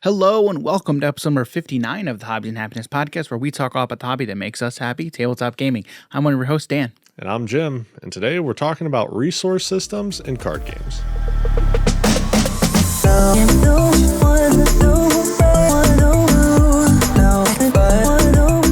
Hello and welcome to episode number 59 of the Hobbies and Happiness podcast, where we talk all about the hobby that makes us happy, tabletop gaming. I'm one of your hosts, Dan. And I'm Jim, and today we're talking about resource systems and card games.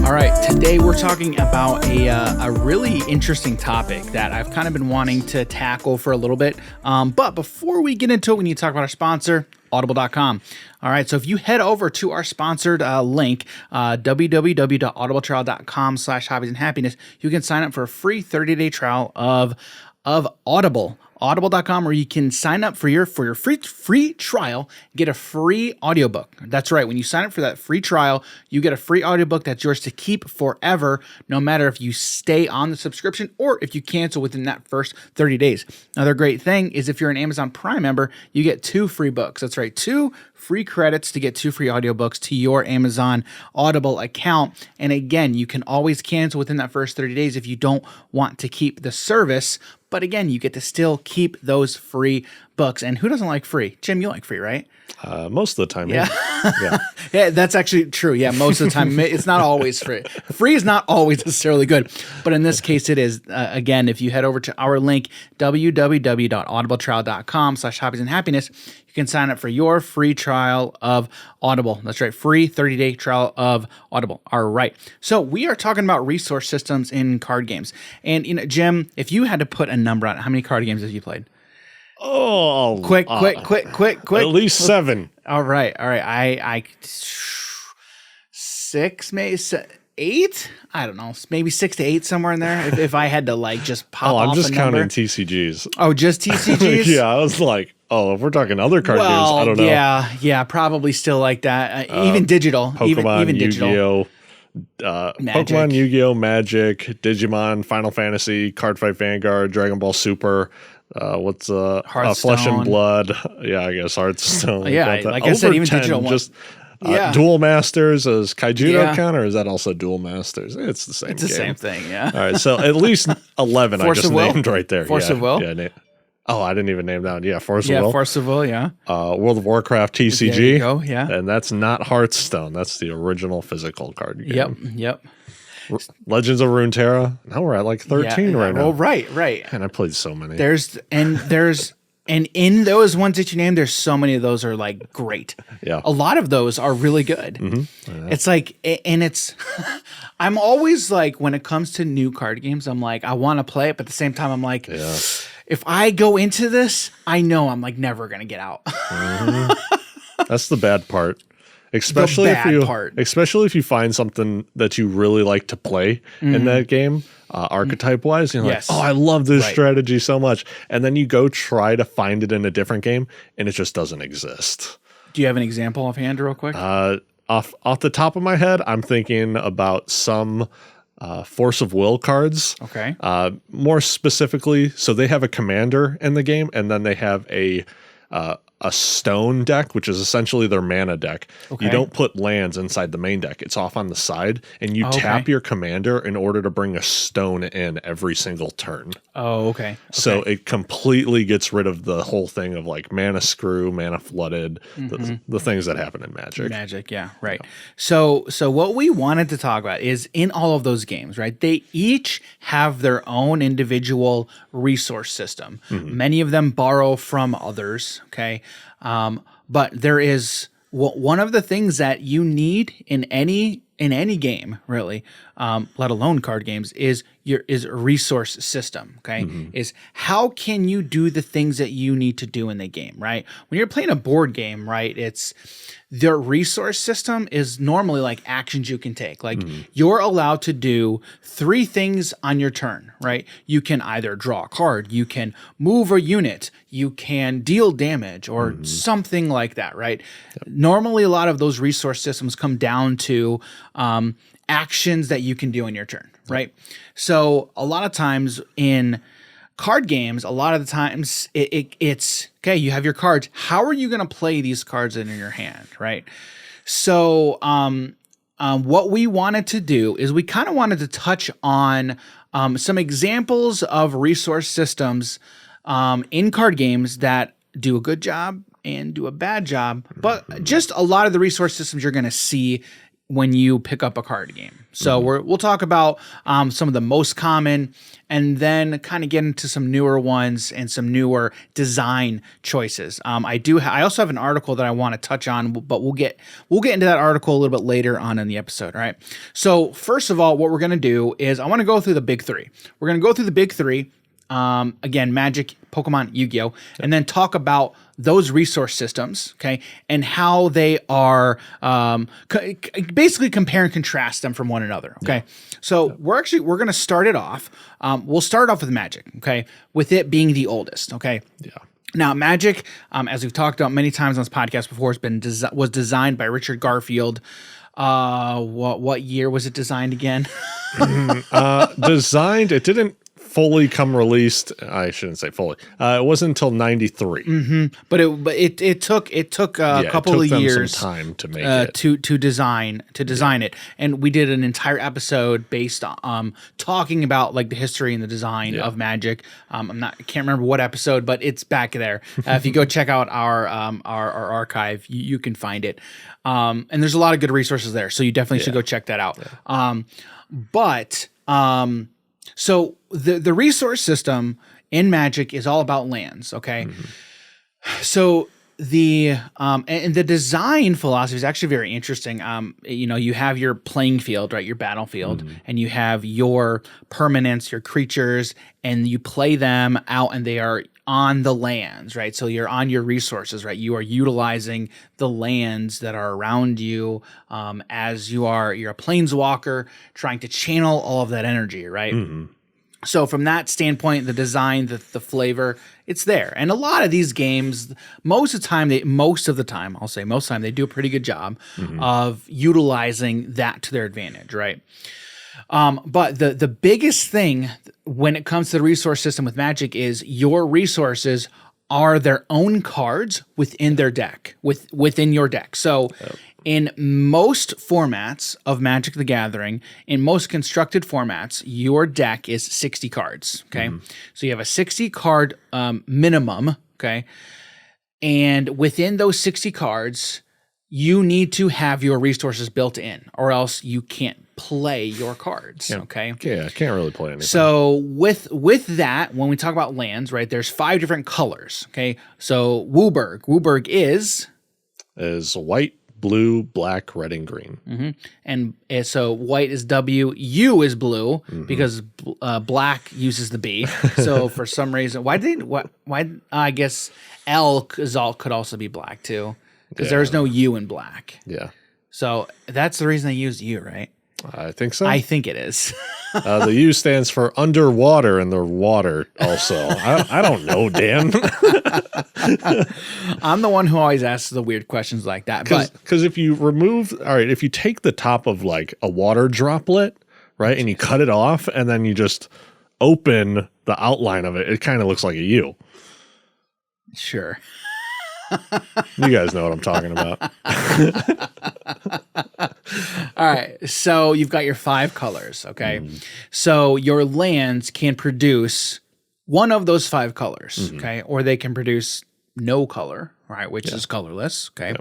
All right, today we're talking about a really interesting topic that I've kind of been wanting to tackle for a little bit. But before we get into it, we need to talk about our sponsor, Audible.com. All right, so if you head over to our sponsored link, www.audibletrial.com/hobbies and happiness, you can sign up for a free 30-day trial of Audible. Audible.com, where you can sign up for your free trial, get a free audiobook. That's right. When you sign up for that free trial, you get a free audiobook that's yours to keep forever, no matter if you stay on the subscription or if you cancel within that first 30 days. Another great thing is if you're an Amazon Prime member, you get 2 free books. That's right. 2 free credits to get 2 free audiobooks to your Amazon Audible account. And again, you can always cancel within that first 30 days if you don't want to keep the service. But again, you get to still keep those free books. And who doesn't like free? Jim, you like free, right? Most of the time, yeah. Yeah. Yeah, that's actually true. Yeah, most of the time. It's not always free. Free is not always necessarily good. But in this case, it is. Again, if you head over to our link, www.audibletrial.com/hobbies and happiness, you can sign up for your free trial of Audible. That's right. Free 30-day trial of Audible. All right. So we are talking about resource systems in card games. And, Jim, if you had to put a number on it, how many card games have you played? Oh, quick. At least 7. All right. I 6, maybe 8. I don't know, maybe 6 to 8, somewhere in there. If I had to just pop off I'm just a counting number. TCGs. Oh, just TCGs? Yeah, I was like, if we're talking other card games, I don't know. Yeah, probably still like that. Even digital, Pokemon, even digital. Yu-Gi-Oh, Pokemon, Yu-Gi-Oh, Magic, Digimon, Final Fantasy, Cardfight Vanguard, Dragon Ball Super. Flesh and Blood? Yeah, I guess Hearthstone. Yeah, like I said, even 10, digital ones. Duel Masters, is Kaijudo count, or is that also Duel Masters? It's the same. It's the same thing. Yeah. All right, so at least 11 I just named right there. Force of Will. Yeah. I didn't even name that one. Yeah, Force of Will. Yeah, Force of Will. Yeah. World of Warcraft TCG. There you go. Yeah. And that's not Hearthstone. That's the original physical card game. Yep. Legends of Runeterra. Now we're at like 13 right now. Well, right. And I played so many. And in those ones that you named, there's so many of those are like great. Yeah. A lot of those are really good. Mm-hmm. Yeah. It's like, and it's, I'm always like, when it comes to new card games, I'm like, I want to play it, but at the same time, I'm like, if I go into this, I know I'm like never going to get out. Mm-hmm. That's the bad part. Especially if you find something that you really like to play in that game, archetype wise, you're like, I love this strategy so much. And then you go try to find it in a different game and it just doesn't exist. Do you have an example offhand real quick? Off the top of my head, I'm thinking about some Force of Will cards. Okay. More specifically, so they have a commander in the game and then they have a stone deck, which is essentially their mana deck. Okay. You don't put lands inside the main deck. It's off on the side, and you tap your commander in order to bring a stone in every single turn. Oh, okay. So it completely gets rid of the whole thing of like mana screw, mana flooded, the things that happen in Magic. Magic, yeah, right. Yeah. So what we wanted to talk about is in all of those games, right? They each have their own individual resource system. Mm-hmm. Many of them borrow from others, okay? But there is one of the things that you need in any game, really, let alone card games, is a resource system. Okay, is how can you do the things that you need to do in the game, right? When you're playing a board game, right, it's their resource system is normally like actions you can take. Like you're allowed to do 3 things on your turn, right? You can either draw a card, you can move a unit, you can deal damage or something like that, right? Yep. Normally, a lot of those resource systems come down to actions that you can do in your turn, right? So a lot of times in card games, a lot of the times it's okay, you have your cards. How are you going to play these cards in your hand, right? So what we wanted to do is we kind of wanted to touch on some examples of resource systems in card games that do a good job and do a bad job. But just a lot of the resource systems you're going to see when you pick up a card game. So we'll talk about some of the most common, and then kind of get into some newer ones and some newer design choices. I also have an article that I want to touch on, but we'll get into that article a little bit later on in the episode. All right. So first of all, what we're going to do is I want to go through the big three. We're going to go through the big three. Again, Magic, Pokemon, Yu-Gi-Oh, and then talk about those resource systems, okay, and how they are basically compare and contrast them from one another, okay? So we're going to start it off. We'll start off with Magic, okay, with it being the oldest, okay? Yeah. Now, Magic, as we've talked about many times on this podcast before, was designed by Richard Garfield. What year was it designed again? It didn't fully come released. I shouldn't say fully. It wasn't until 93. But it took a couple of years, some time to make it to design it, and we did an entire episode based on talking about like the history and the design of Magic. I can't remember what episode, but it's back there. If you go check out our archive, you can find it. And there's a lot of good resources there, so you definitely should go check that out. So the resource system in Magic is all about lands, okay? So the and the design philosophy is actually very interesting. You have your playing field, right? Your battlefield, and you have your permanents, your creatures, and you play them out, and they are on the lands, right? So you're on your resources, right? You are utilizing the lands that are around you as you're a planeswalker trying to channel all of that energy, right? So from that standpoint, the design, the flavor, it's there. And a lot of these games, most of the time, they do a pretty good job of utilizing that to their advantage, right? But the biggest thing when it comes to the resource system with Magic is your resources are their own cards within their deck, within your deck. So in most formats of Magic the Gathering, in most constructed formats, your deck is 60 cards, okay? So you have a 60 card minimum, okay? And within those 60 cards, you need to have your resources built in, or else you can't play your cards, okay? Yeah, I can't really play anything. So with that, when we talk about lands, right, there's 5 different colors, okay? So Wooburg is white, blue, black, red, and green. And so white is W, U is blue, because black uses the B. So for some reason, I guess L could also be black too, because there's no U in black. Yeah. So that's the reason they used U, right? I think so. I think it is. The U stands for underwater, and the water also. I don't know, Dan. I'm the one who always asks the weird questions like that. Because if you take the top of like a water droplet, right, and you cut it off, and then you just open the outline of it, it kind of looks like a U. Sure. You guys know what I'm talking about. All right. So you've got your 5 colors. Okay. So your lands can produce one of those 5 colors. Okay. Or they can produce no color, right? Which is colorless. Okay.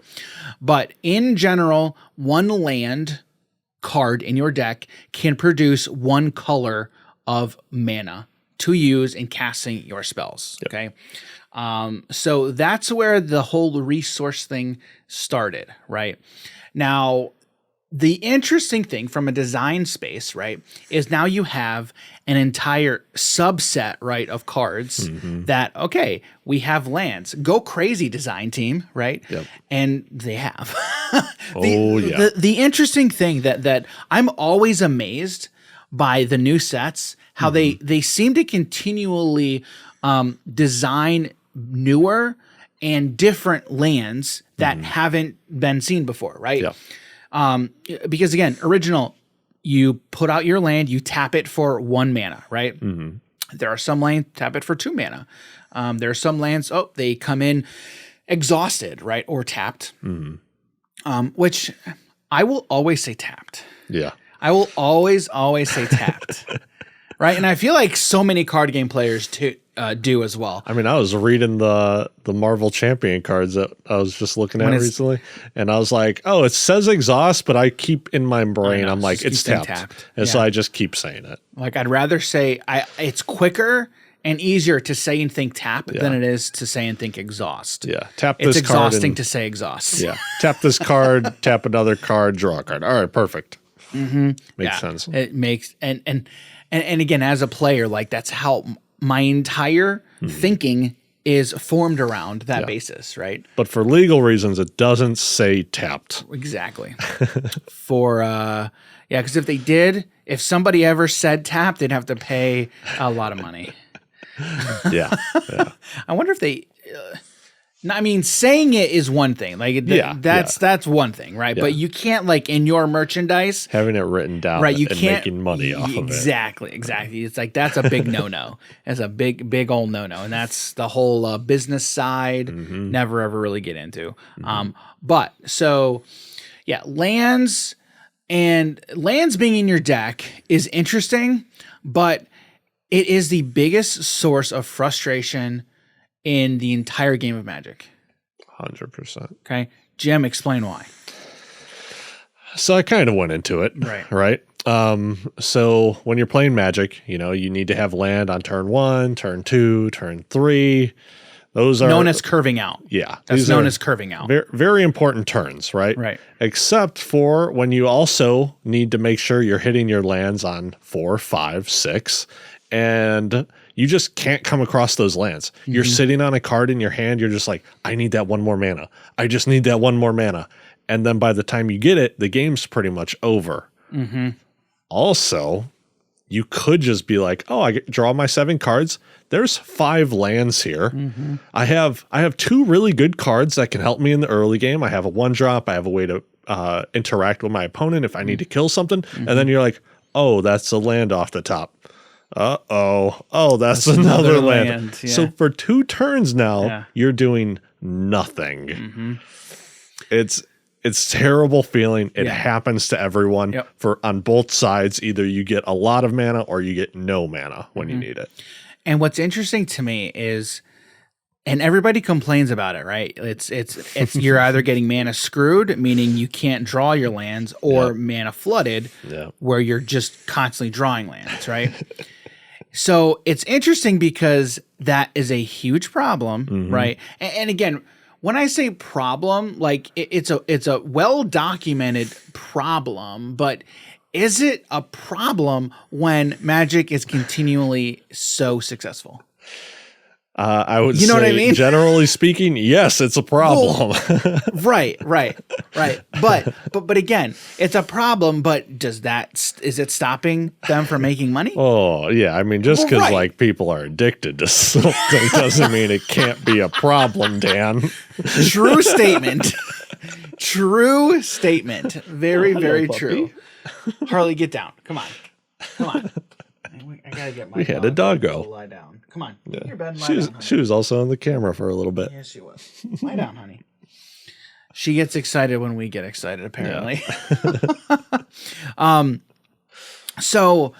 But in general, one land card in your deck can produce one color of mana to use in casting your spells. Okay. So that's where the whole resource thing started, right? Now, the interesting thing from a design space, right, is now you have an entire subset, right, of cards that, okay, we have lands. Go crazy, design team, right? Yep. And they have. The interesting thing that I'm always amazed by the new sets, how they seem to continually design newer and different lands that haven't been seen before, right? Yeah. Because again, original, you put out your land, you tap it for 1 mana, right? There are some lands tap it for 2 mana. There are some lands, they come in exhausted, right? Or tapped. Which I will always say tapped. Yeah. I will always say tapped. right? And I feel like so many card game players do as well. I mean, I was reading the Marvel Champion cards that I was just looking at recently, and I was like, oh, it says exhaust, but I keep in my brain, I'm like, it's tapped. And so I just keep saying it. Like, I'd rather say it's quicker and easier to say and think tap than it is to say and think exhaust. Yeah, tap this card. It's exhausting to say exhaust. Yeah, tap this card, tap another card, draw a card. All right, perfect. Makes sense. It makes and again, as a player, like that's how my entire thinking is formed around that basis, right? But for legal reasons, it doesn't say tapped. Exactly. Because if somebody ever said tap, they'd have to pay a lot of money. Yeah. I wonder if they. I mean, saying it is one thing. Like that's one thing, right? Yeah. But you can't, like, in your merchandise, having it written down, right? You can't making money off of it. Exactly. It's like that's a big no. It's a big old no, and that's the whole business side. Never ever really get into. But so yeah, lands being in your deck is interesting, but it is the biggest source of frustration in the entire game of Magic. 100%. Okay. Jim, explain why. So I kind of went into it. Right. So when you're playing Magic, you need to have land on turn 1, turn 2, turn 3. Those are known as curving out. Yeah. That's known as curving out. Very, very important turns, right? Right. Except for when you also need to make sure you're hitting your lands on 4, 5, 6, and you just can't come across those lands. You're sitting on a card in your hand. You're just like, I need that one more mana. I just need that one more mana. And then by the time you get it, the game's pretty much over. Also, you could just be like, oh, I draw my 7 cards. There's 5 lands here. I have 2 really good cards that can help me in the early game. I have a 1-drop. I have a way to interact with my opponent if I need to kill something. And then you're like, oh, that's a land off the top. Oh, that's another land. Yeah. So for 2 turns now, you're doing nothing. It's terrible feeling. It happens to everyone on both sides. Either you get a lot of mana or you get no mana when you need it. And what's interesting to me is, and everybody complains about it, right? It's you're either getting mana screwed, meaning you can't draw your lands, or mana flooded, where you're just constantly drawing lands, right? So it's interesting because that is a huge problem, right? And again, when I say problem, like it's a well-documented problem, but is it a problem when Magic is continually so successful? I would say, what I mean? Generally speaking, yes, it's a problem. Well, right. But again, it's a problem. But is it stopping them from making money? Oh yeah, I mean, just because like people are addicted to something doesn't mean it can't be a problem, Dan. True statement. True statement. Very, very true. Harley, get down. Come on. I gotta get my. We had a doggo. Lie down. Come on. Get in your bed and lie down, honey. She was also on the camera for a little bit. Yes, she was. Lie down, honey. She gets excited when we get excited, apparently. Yeah. So,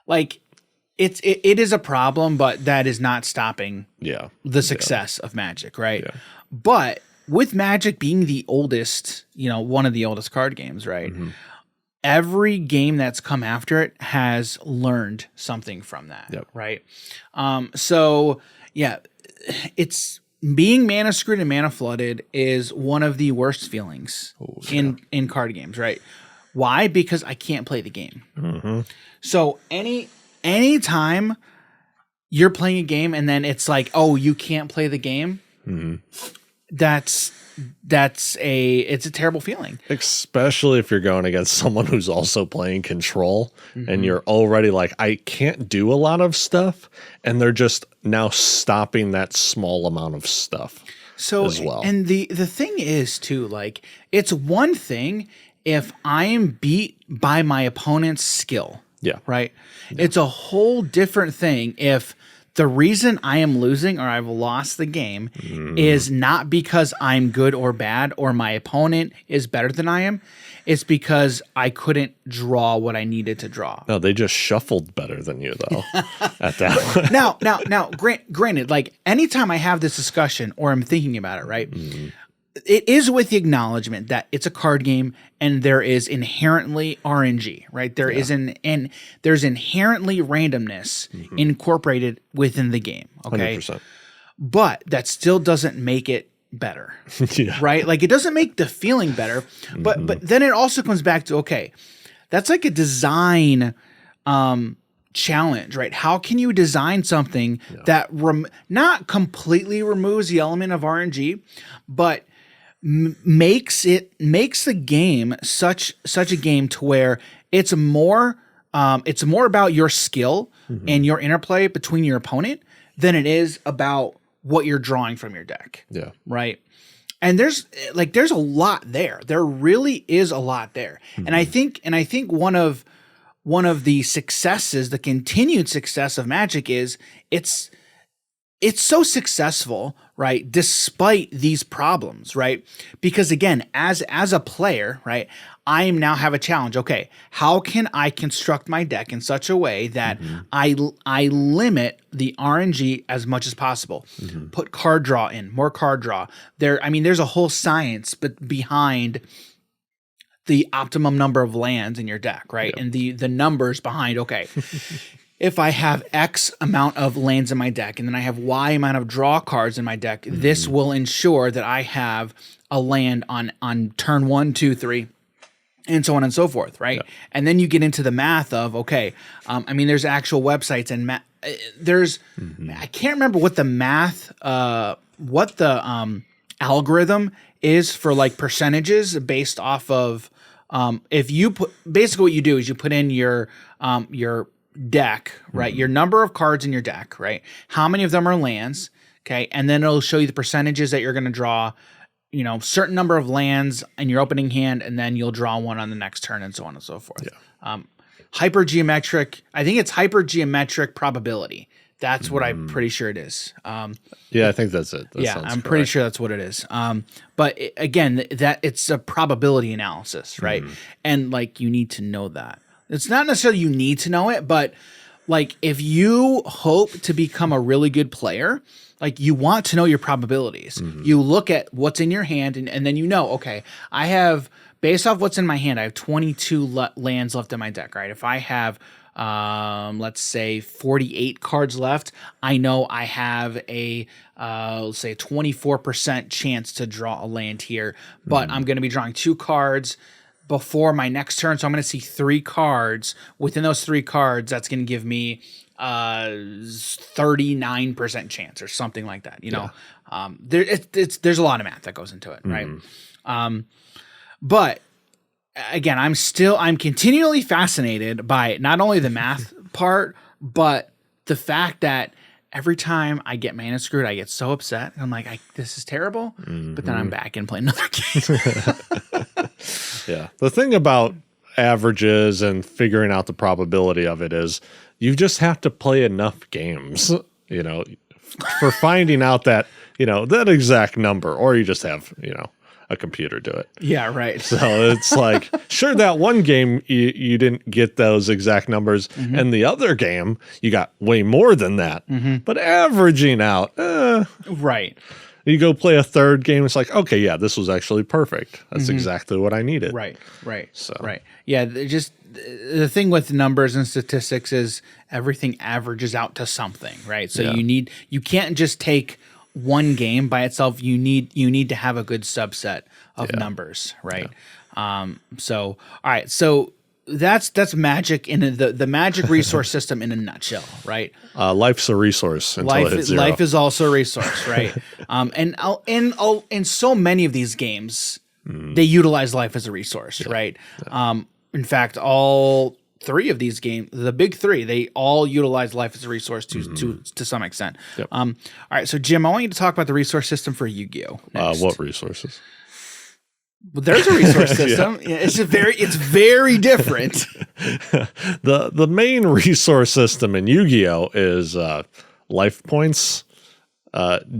like, it is a problem, but that is not stopping the success of Magic, right? Yeah. But with Magic being the oldest, one of the oldest card games, right? Every game that's come after it has learned something from that, right? So yeah, it's being mana screwed and mana flooded is one of the worst feelings in card games, right? Why? Because I can't play the game. So anytime you're playing a game and then it's like, oh, you can't play the game, it's a terrible feeling, especially if you're going against someone who's also playing control and you're already like, I can't do a lot of stuff, and they're just now stopping that small amount of stuff as well. And the thing is too, like, it's one thing if I am beat by my opponent's skill, right? It's a whole different thing if the reason I am losing or I've lost the game is not because I'm good or bad or my opponent is better than I am. It's because I couldn't draw what I needed to draw. No, they just shuffled better than you, though. At that point. Now, granted, like anytime I have this discussion or I'm thinking about it, right? It is with the acknowledgement that it's a card game and there is inherently RNG, right? There is there's inherently randomness incorporated within the game. Okay, 100%. But that still doesn't make it better, right? Like it doesn't make the feeling better, but then it also comes back to, okay, that's like a design challenge, right? How can you design something that not completely removes the element of RNG, but makes the game such a game to where it's more about your skill and your interplay between your opponent than it is about what you're drawing from your deck. Yeah. Right. And there's a lot there. There really is a lot there. And I think one of the successes, the continued success of Magic is it's so successful, right? Despite these problems, right? Because again, as a player, right, I now have a challenge. Okay, how can I construct my deck in such a way that I limit the RNG as much as possible? Put card draw in, more card draw. There's a whole science behind the optimum number of lands in your deck, right? Yep. And the numbers behind, okay, if I have X amount of lands in my deck and then I have Y amount of draw cards in my deck, this will ensure that I have a land on turn 1, 2, 3, and so on and so forth, right? Yep. And then you get into the math of, okay, there's actual websites and there's, I can't remember what the math, what the algorithm is for like percentages based off of, if you put, basically what you do is you put in your deck, right? Your number of cards in your deck, right? How many of them are lands, okay? And then it'll show you the percentages that you're going to draw, certain number of lands in your opening hand, and then you'll draw one on the next turn and so on and so forth. Yeah. Hypergeometric, I think it's hypergeometric probability. That's what I'm pretty sure it is. I think that's it. I'm pretty sure that's what it is. But again, that it's a probability analysis, right? And like you need to know that. It's not necessarily you need to know it, but like if you hope to become a really good player, like you want to know your probabilities. You look at what's in your hand and then okay, I have, based off what's in my hand, I have 22 lands left in my deck, right? If I have, let's say 48 cards left, I know I have a, let's say 24% chance to draw a land here, but I'm going to be drawing 2 cards before my next turn. So I'm going to see 3 cards. Within those 3 cards, that's going to give me 39% chance or something like that. There's a lot of math that goes into it, right? But again, I'm continually fascinated by not only the math part, but the fact that every time I get mana screwed, I get so upset. I'm like, this is terrible. But then I'm back and playing another game. Yeah. The thing about averages and figuring out the probability of it is you just have to play enough games, for finding out that, that exact number, or you just have, a computer do it. Yeah, right. So it's like, sure, that one game you didn't get those exact numbers, and the other game you got way more than that. But averaging out, right. You go play a third game, it's like, okay, yeah, this was actually perfect. That's exactly what I needed. Right. So right. Yeah, just the thing with numbers and statistics is everything averages out to something, right? So you can't just take one game by itself. You need to have a good subset of numbers, right? Yeah. So all right, so that's Magic in the Magic resource system in a nutshell, right? Life's a resource until it hits 0. Life is also a resource, right? And in so many of these games, they utilize life as a resource, right? Yeah. In fact, all 3 of these games, the big 3, they all utilize life as a resource to some extent. Yep. All right, so Jim, I want you to talk about the resource system for Yu-Gi-Oh! What resources? Well, there's a resource system. Yeah, it's very different. The main resource system in Yu-Gi-Oh! Is life points,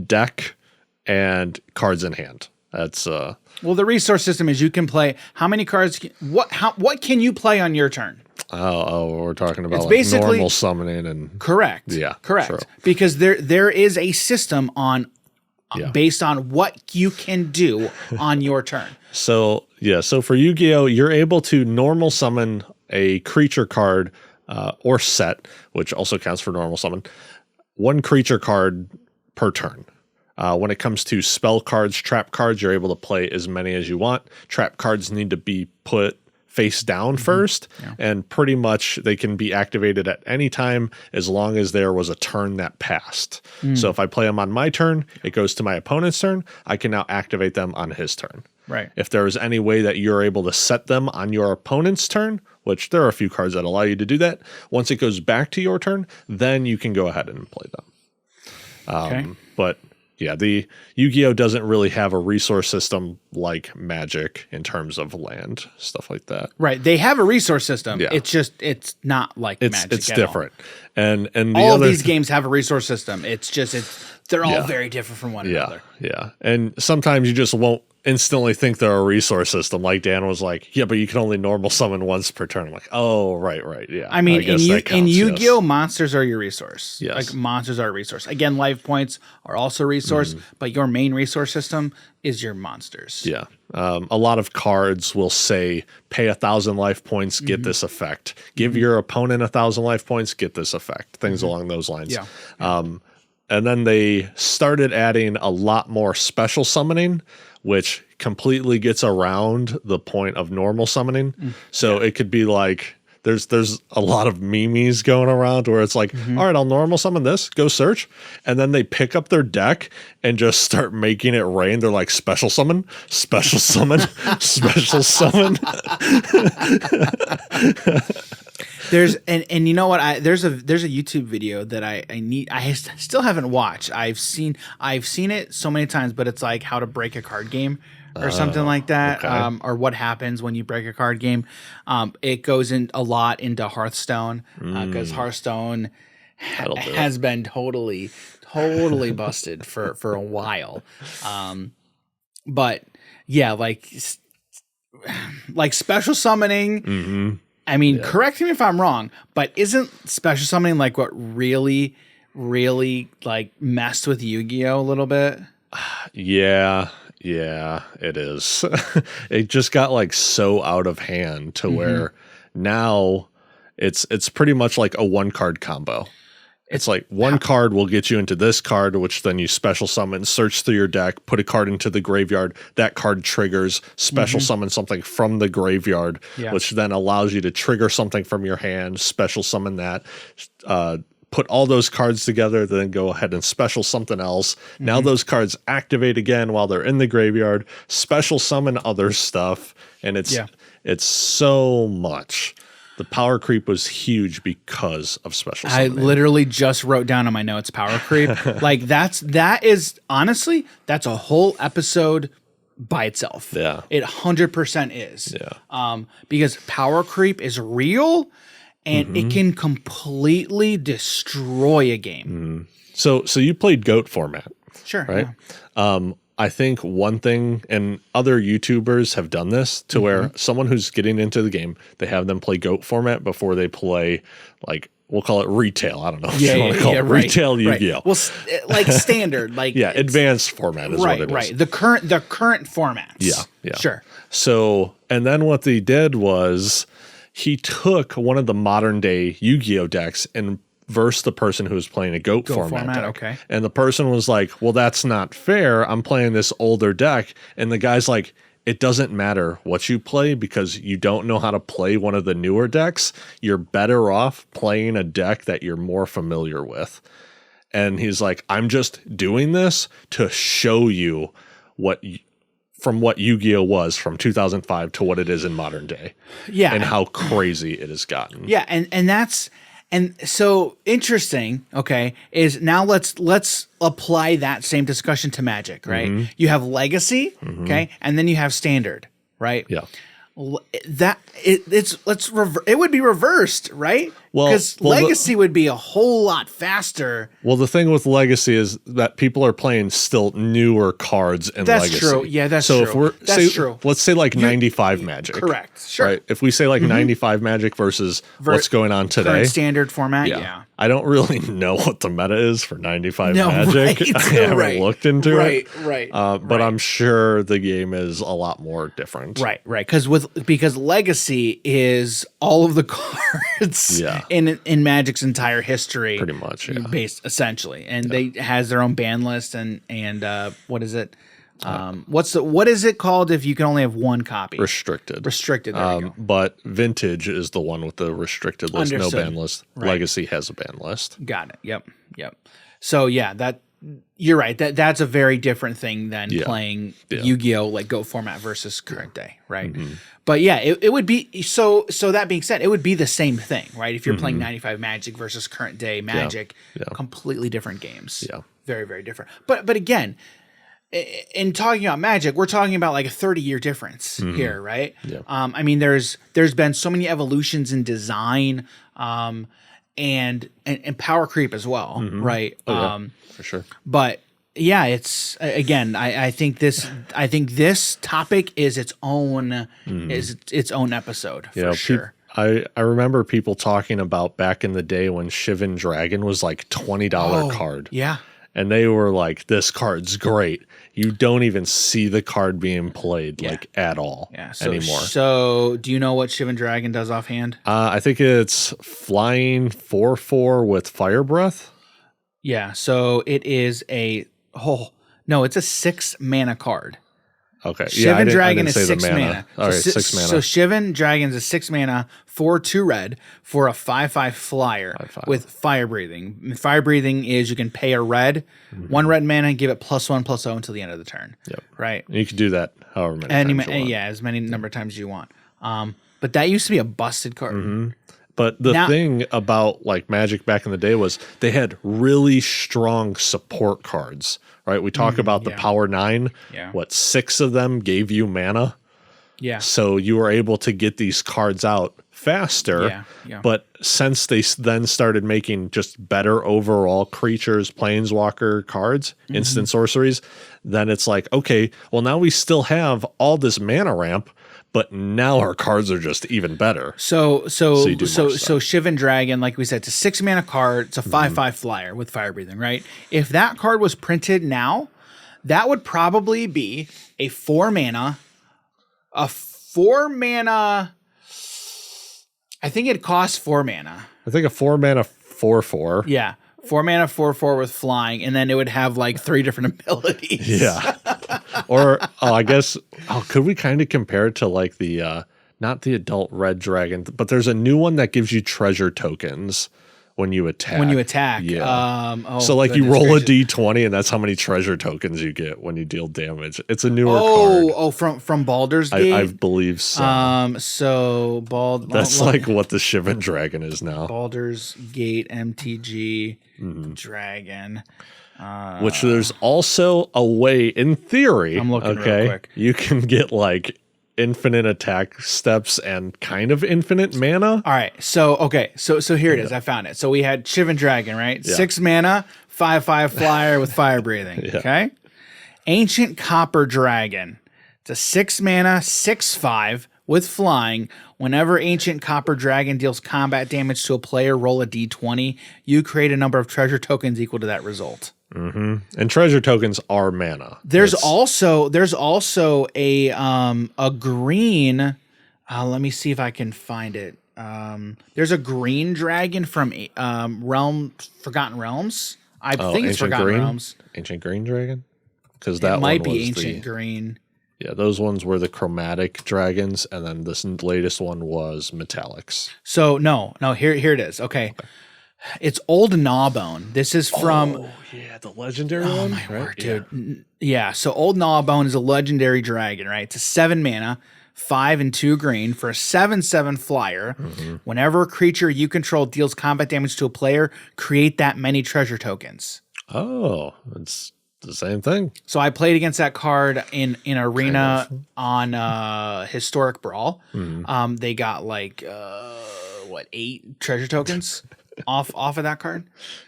deck, and cards in hand. That's well, the resource system is you can play how many cards. What can you play on your turn? We're talking about like normal summoning and correct. Yeah, correct. True. Because there is a system on based on what you can do on your turn. So for Yu-Gi-Oh, you're able to normal summon a creature card or set, which also counts for normal summon, one creature card per turn. When it comes to spell cards, trap cards, you're able to play as many as you want. Trap cards need to be put face down first, and pretty much they can be activated at any time as long as there was a turn that passed. So if I play them on my turn, it goes to my opponent's turn. I can now activate them on his turn. Right. If there is any way that you're able to set them on your opponent's turn, which there are a few cards that allow you to do that, once it goes back to your turn, then you can go ahead and play them. But yeah, the Yu-Gi-Oh doesn't really have a resource system like Magic in terms of land, stuff like that. Right. They have a resource system. Yeah. It's not like Magic. It's different. And all of these games have a resource system. They're all very different from one another. Yeah. And sometimes you just won't instantly think they're a resource system. Like Dan was like, yeah, but you can only normal summon once per turn. I'm like, oh, right. Yeah. I mean, in Yu-Gi-Oh, monsters are your resource. Yes. Like monsters are a resource. Again, life points are also a resource, but your main resource system is your monsters. Yeah. A lot of cards will say, pay 1,000 life points, get this effect. Give your opponent 1,000 life points, get this effect. Things along those lines. Yeah. And then they started adding a lot more special summoning, which completely gets around the point of normal summoning. So it could be like, there's a lot of memes going around where it's like, all right, I'll normal summon this, go search. And then they pick up their deck and just start making it rain. They're like, special summon, special summon, special summon. There's and you know what, there's a YouTube video that I still haven't watched. I've seen it so many times, but it's like how to break a card game or something like that. Okay. Or what happens when you break a card game. It goes in a lot into Hearthstone because Hearthstone has been totally busted for a while. But yeah, like special summoning. I mean, correct me if I'm wrong, but isn't special summoning like what really like messed with Yu-Gi-Oh a little bit? Yeah, it is. It just got like so out of hand to where now it's pretty much like a one card combo. It's like one card will get you into this card, which then you special summon, search through your deck, put a card into the graveyard. That card triggers, special summon something from the graveyard, which then allows you to trigger something from your hand, special summon that, put all those cards together, then go ahead and special something else. Now those cards activate again while they're in the graveyard, special summon other stuff, and it's so much. The power creep was huge because of special summoning. I literally just wrote down on my notes power creep. Like that is honestly, that's a whole episode by itself. Yeah. It 100% is. Yeah. Because power creep is real and it can completely destroy a game. So you played GOAT format. Sure. Right? Yeah. I think one thing, and other YouTubers have done this, to where someone who's getting into the game, they have them play GOAT format before they play, like, we'll call it retail. I don't know if you want to call it retail Yu-Gi-Oh. Well, like standard, like advanced format is what it is. Right. The current formats. Yeah. Sure. So, and then what they did was he took one of the modern day Yu-Gi-Oh decks and versus the person who was playing a GOAT format deck. Okay. And the person was like, well, that's not fair. I'm playing this older deck. And the guy's like, it doesn't matter what you play because you don't know how to play one of the newer decks. You're better off playing a deck that you're more familiar with. And he's like, I'm just doing this to show you from what Yu-Gi-Oh was from 2005 to what it is in modern day. Yeah. And how crazy it has gotten. Yeah. And that's, and so interesting, okay, is now let's apply that same discussion to Magic, right? You have Legacy, okay, and then you have Standard, right? Yeah. It would be reversed, right? Because Legacy would be a whole lot faster. Well, the thing with Legacy is that people are playing still newer cards in Legacy. That's true. Yeah, that's true. So if we're let's say like 95 Magic. Correct. Sure. Right? If we say like 95 Magic versus what's going on today. Current standard format, yeah. I don't really know what the meta is for 95 Magic. Right. I haven't looked into it. Right. But I'm sure the game is a lot more different. Right. Because Legacy is all of the cards in Magic's entire history. Pretty much, based essentially. And they has their own ban list and what is it? What is it called if you can only have one copy? Restricted. There you go. But Vintage is the one with the restricted list, no ban list. Right. Legacy has a ban list. Got it. Yep. So that you're right. That's a very different thing than playing Yu-Gi-Oh! Like Go format versus current day, right? But it would be so that being said, it would be the same thing, right? If you're playing 95 Magic versus current day Magic, completely different games. Yeah. Very, very different. But again, in talking about Magic, we're talking about like a 30-year difference here, right? Yeah. I mean, there's been so many evolutions in design, and power creep as well, right? For sure. But it's again, I think this topic is its own episode for sure. I remember people talking about back in the day when Shivan Dragon was like $20 card. Yeah. And they were like, this card's great. You don't even see the card being played like at all anymore. So do you know what Shivan Dragon does offhand? I think it's flying 4/4 with Fire Breath. Yeah. So it is it's a 6 mana card. Okay. Shivan Dragon is 6 mana. All right, 6 mana. So Shivan Dragon is 6 mana for 2 red for a 5/5 flyer with fire breathing. And fire breathing is you can pay a red, 1 red mana, and give it +1/+0 until the end of the turn. Yep. Right. And you can do that however many times you want. Yeah, as many number of times as you want. But that used to be a busted card. But the thing about like Magic back in the day was they had really strong support cards, right? We talk about the Power 9. Yeah. 6 of them gave you mana? Yeah. So you were able to get these cards out faster. Yeah. But since they then started making just better overall creatures, planeswalker cards, instant sorceries, then it's like, okay, well now we still have all this mana ramp, but now our cards are just even better. So Shivan Dragon, like we said, it's a 6 mana card. It's a 5/5 flyer with fire breathing, right? If that card was printed now, that would probably be a 4 mana. I think it costs 4 mana. I think a 4 mana 4/4. Yeah. 4 mana 4/4 with flying, and then it would have like 3 different abilities. Yeah. Or I guess could we kind of compare it to like the not the adult red dragon, but there's a new one that gives you treasure tokens when you attack. Yeah. So like you roll a d20 and that's how many treasure tokens you get when you deal damage. It's a newer card. From Baldur's Gate? I believe so. That's like what the Shivan Dragon is now. Baldur's Gate MTG Dragon. Which there's also a way, in theory, I'm looking real quick. You can get like infinite attack steps and kind of infinite mana. All right. So here it is. I found it. So we had Shivan Dragon, right? 6 mana, 5/5 flyer with fire breathing. Okay. Ancient Copper Dragon. It's a 6 mana, 6/5 with flying. Whenever Ancient Copper Dragon deals combat damage to a player, roll a d20. You create a number of treasure tokens equal to that result. And treasure tokens are mana. There's also a green. Let me see if I can find it. There's a green dragon from Forgotten Realms. I think it's Forgotten Realms. Ancient Green Dragon, because that might be Ancient Green. Yeah, those ones were the chromatic dragons, and then this latest one was metallics. So no, here it is. Okay. It's Old Gnawbone. This is from the legendary one. My word, dude. Yeah, so Old Gnawbone is a legendary dragon, right? It's a 7 mana, 5 and 2 green for a 7/7 flyer. Whenever a creature you control deals combat damage to a player, create that many treasure tokens. Oh, it's the same thing. So I played against that card in Arena on Historic Brawl. They got like what 8 treasure tokens off of that card.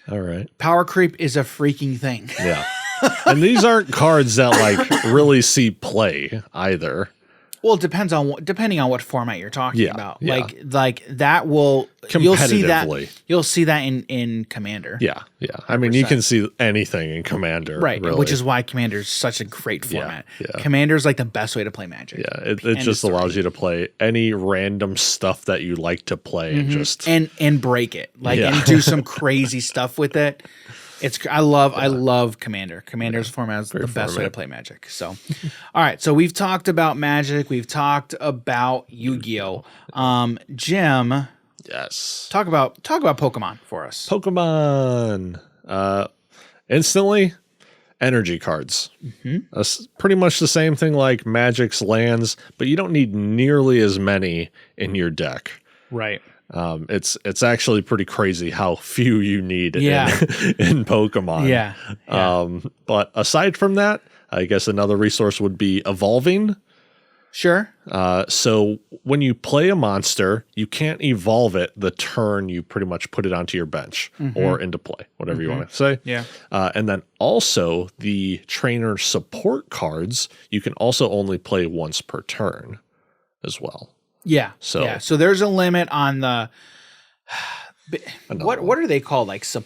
All right. Power creep is a freaking thing. Yeah. And these aren't cards that like really see play either. Well, it depends on depending on what format you're talking about. Yeah. Like that will you'll see that in Commander. Yeah, yeah. I mean, you can see anything in Commander, right? Really. Which is why Commander is such a great format. Yeah. Commander is like the best way to play Magic. Yeah, it just allows you to play any random stuff that you like to play and just and break it and do some crazy stuff with it. I love Commander. Commander's format is the best way to play Magic. So, all right. So we've talked about Magic. We've talked about Yu-Gi-Oh. Jim. Yes. Talk about Pokemon for us. Pokemon. Instantly, energy cards. Pretty much the same thing like Magic's lands, but you don't need nearly as many in your deck. Right. It's actually pretty crazy how few you need in Pokemon. Yeah. But aside from that, I guess another resource would be evolving. Sure. So when you play a monster, you can't evolve it the turn you pretty much put it onto your bench or into play, whatever you want to say. Yeah. And then also the trainer support cards, you can also only play once per turn as well. Yeah. So there's a limit on the what are they called? Like it's a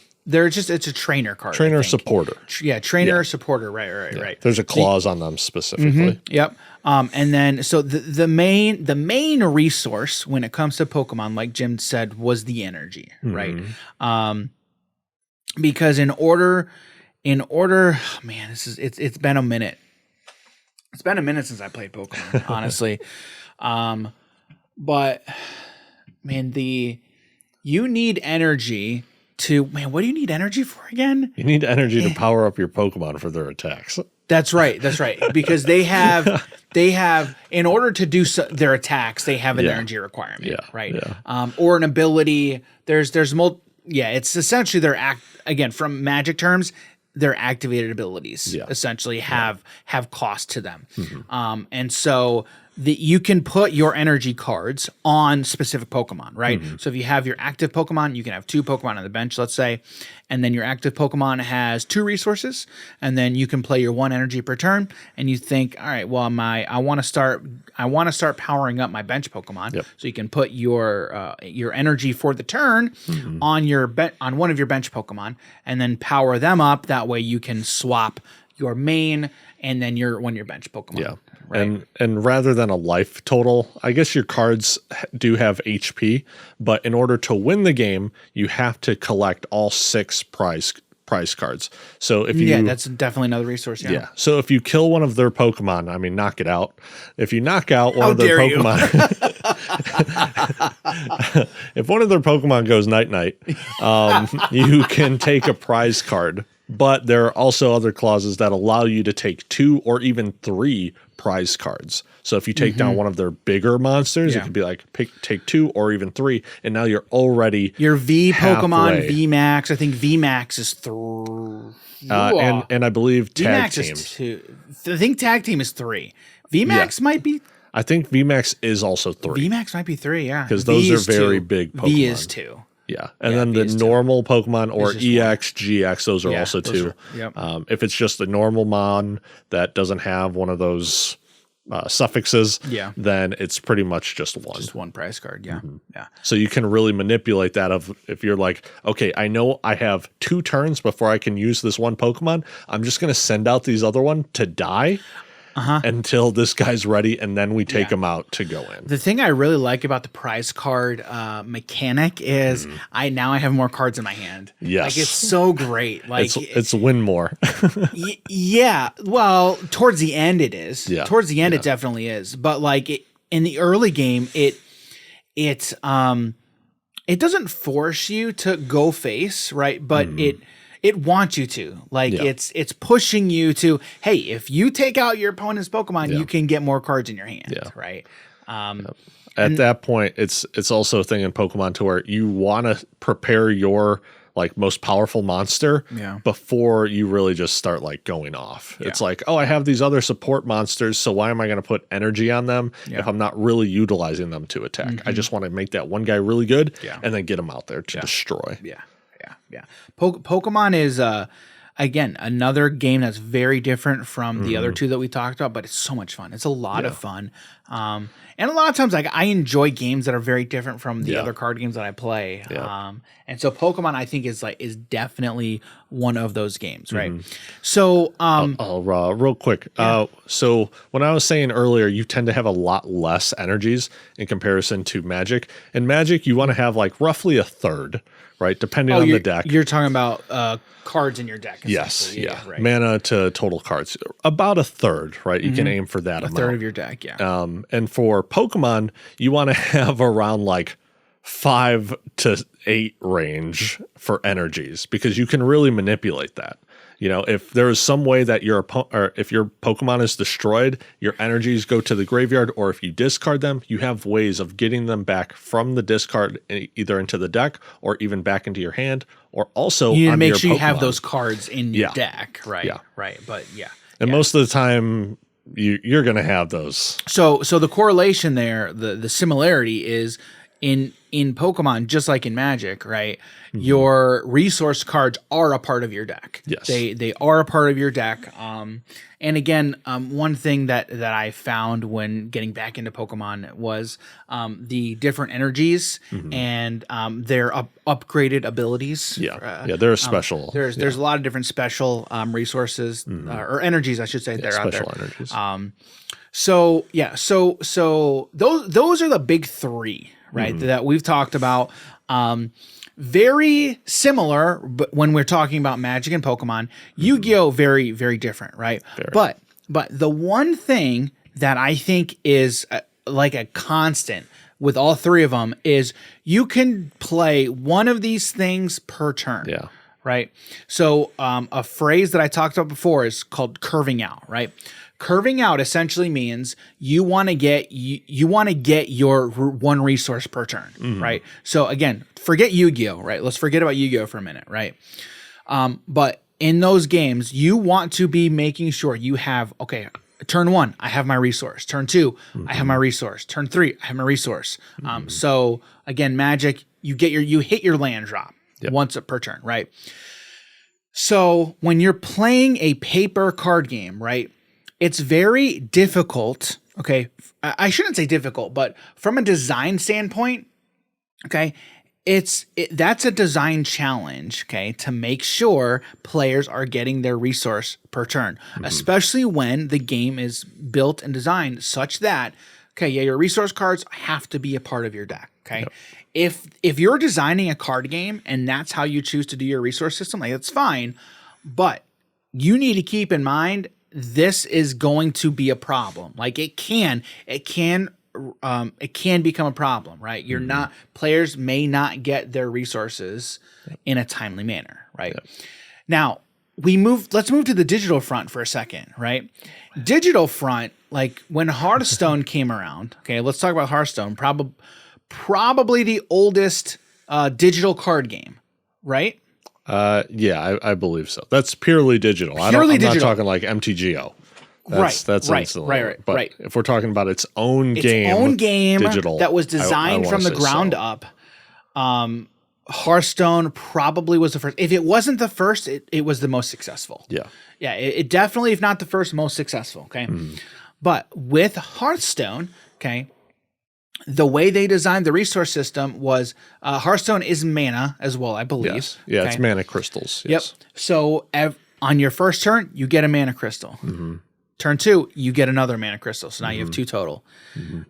trainer card. Trainer supporter. Trainer supporter. Right. There's a clause on them specifically. Yep. And then so the main resource when it comes to Pokemon, like Jim said, was the energy, right? Because in order, man, it's been a minute. It's been a minute since I played Pokemon, honestly. But man, you need energy what do you need energy for again? You need energy to power up your Pokemon for their attacks. That's right. Because they have in order to do their attacks, they have an energy requirement, right? Yeah. Or an ability. There's it's essentially again, from Magic terms, their activated abilities essentially have cost to them. And so you can put your energy cards on specific Pokemon, right? So if you have your active Pokemon, you can have 2 Pokemon on the bench, let's say, and then your active Pokemon has 2 resources, and then you can play your 1 energy per turn, and you think, all right, well, I want to start powering up my bench Pokemon. So you can put your energy for the turn on on one of your bench Pokemon, and then power them up. That way you can swap your main and then your bench Pokemon. Yeah. Right. And rather than a life total, I guess your cards do have HP, but in order to win the game, you have to collect all 6 prize cards. So if you that's definitely another resource. Yeah. So if you kill one of their Pokemon, I mean, knock it out. If you knock out one of their Pokemon, if one of their Pokemon goes night, you can take a prize card. But there are also other clauses that allow you to take 2 or even 3 prize cards. So if you take down one of their bigger monsters, it could be like take 2 or even 3, and now you're already your V Pokemon V Max. I think V Max is 3. And I believe tag VMAX teams. Is 2. I think tag team is 3. V Max might be. I think V Max is also 3. V Max might be 3. Yeah, because those are very big Pokemon. V is 2. Yeah, and then the normal Pokemon or EX, GX, those are also 2. Yep. If it's just a normal mon that doesn't have one of those suffixes, then it's pretty much just 1. Just 1 prize card, yeah. So you can really manipulate that if you're like, okay, I know I have 2 turns before I can use this one Pokemon. I'm just going to send out these other one to die. Until this guy's ready, and then we take him out to go in. The thing I really like about the prize card mechanic is I have more cards in my hand. Yes, like it's so great. Like it's win more. Well, towards the end it is. Yeah. Towards the end it definitely is. But like in the early game, it doesn't force you to go face, right? But it wants you to. Like it's pushing you to, hey, if you take out your opponent's Pokemon, you can get more cards in your hand, right? At that point, it's also a thing in Pokemon to where you want to prepare your like most powerful monster before you really just start like going off. It's like, oh, I have these other support monsters, so why am I going to put energy on them if I'm not really utilizing them to attack? I just want to make that one guy really good and then get him out there to destroy. Pokemon is again, another game that's very different from the other two that we talked about, but it's so much fun. It's a lot of fun. And a lot of times, like, I enjoy games that are very different from the other card games that I play. And so Pokemon, I think, is definitely one of those games, right? So, real quick. So when I was saying earlier, you tend to have a lot less energies in comparison to Magic. In Magic, you want to have like roughly a third, right? Depending on the deck. You're talking about cards in your deck. Yes, right. Mana to total cards. About a third, right? You can aim for that amount. A third of your deck, and for Pokemon, you want to have around like 5 to 8 range for energies because you can really manipulate that. You know, if there is some way that if your Pokemon is destroyed, your energies go to the graveyard, or if you discard them, you have ways of getting them back from the discard either into the deck or even back into your hand, or also you need to make your sure Pokemon. You have those cards in your deck, right? Right. But and most of the time you're going to have those. So the correlation there, the similarity is in Pokemon, just like in Magic, right? Your resource cards are a part of your deck. Yes. They are a part of your deck. And again, one thing that I found when getting back into Pokemon was the different energies and their upgraded abilities. They're special. There's a lot of different special resources or energies, I should say, that are out there. Energies. So those are the big three, right? That we've talked about. Very similar, but when we're talking about Magic and Pokemon, Yu-Gi-Oh! Very, very different, right? But the one thing that I think is like a constant with all three of them is you can play one of these things per turn. Yeah. Right. So a phrase that I talked about before is called curving out, right? Curving out essentially means you want to get your one resource per turn, right? So again, forget Yu-Gi-Oh, right? Let's forget about Yu-Gi-Oh for a minute, right? But in those games, you want to be making sure you have, okay, turn 1, I have my resource. Turn 2, I have my resource. Turn 3, I have my resource. So again, Magic, you hit your land drop once per turn, right? So when you're playing a paper card game, right? It's very difficult, okay? I shouldn't say difficult, but from a design standpoint, okay, that's a design challenge, okay, to make sure players are getting their resource per turn, especially when the game is built and designed such that, okay, your resource cards have to be a part of your deck, okay? If you're designing a card game and that's how you choose to do your resource system, like, that's fine, but you need to keep in mind this is going to be a problem. Like it can become a problem, right? Players may not get their resources in a timely manner, right? Now let's move to the digital front for a second, right? Digital front, like when Hearthstone came around, okay, let's talk about Hearthstone, probably the oldest digital card game, right? I believe so. That's purely digital. I'm not talking like MTGO. That's right. But if we're talking about its own game digital, that was designed from the ground up, Hearthstone probably was the first. If it wasn't the first, it was the most successful. It definitely, if not the first, most successful. Okay, but with Hearthstone, okay, the way they designed the resource system was Hearthstone is mana as well, I believe. Yes. Yeah, it's mana crystals. Yes. Yep. So on your first turn, you get a mana crystal. Turn 2, you get another mana crystal. So now you have 2 total.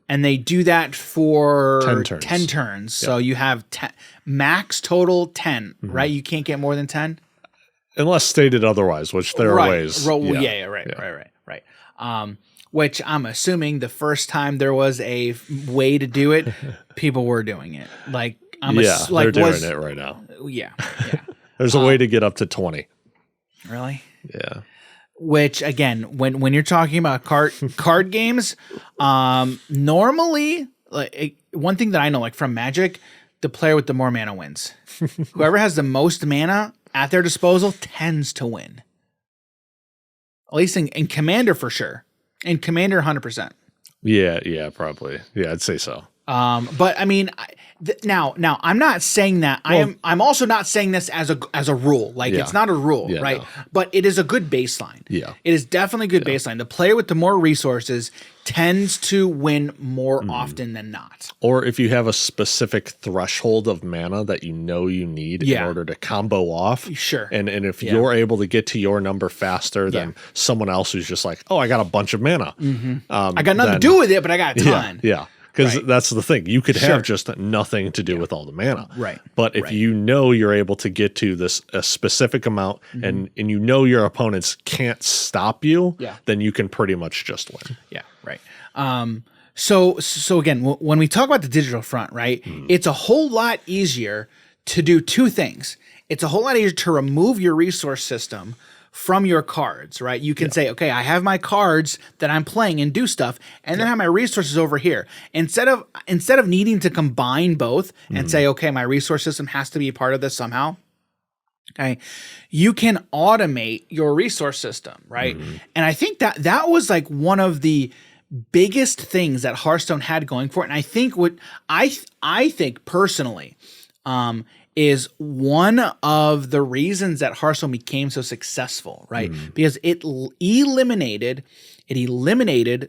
And they do that for 10 turns. So you have max total 10, right? You can't get more than 10? Unless stated otherwise, which there are ways. Right. Which I'm assuming the first time there was a way to do it, people were doing it. Like they're doing it right now. Yeah. There's a way to get up to 20. Really? Yeah. Which again, when you're talking about card games, normally, like one thing that I know, like from Magic, the player with the more mana wins. Whoever has the most mana at their disposal tends to win. At least in Commander for sure. In Commander, 100%. Yeah, probably. Yeah, I'd say so. But I mean, now I'm not saying that. I'm also not saying this as a rule. Like it's not a rule, right? No. But it is a good baseline. Yeah, it is definitely a good baseline. The player with the more resources tends to win more often than not. Or if you have a specific threshold of mana that you know you need in order to combo off. Sure. And if you're able to get to your number faster than someone else who's just like, oh, I got a bunch of mana. I got nothing to do with it, but I got a ton. Yeah. Because that's the thing. You could have just nothing to do with all the mana. Right. But if you know you're able to get to a specific amount and you know your opponents can't stop you, then you can pretty much just win. Yeah, right. So again, when we talk about the digital front, right, it's a whole lot easier to do two things. It's a whole lot easier to remove your resource system from your cards, right? You can say, okay, I have my cards that I'm playing and do stuff, and then I have my resources over here. Instead of needing to combine both and say, okay, my resource system has to be a part of this somehow, okay, you can automate your resource system, right? And I think that was like one of the biggest things that Hearthstone had going for it. And I think what I think personally, is one of the reasons that Hearthstone became so successful, right? Because it eliminated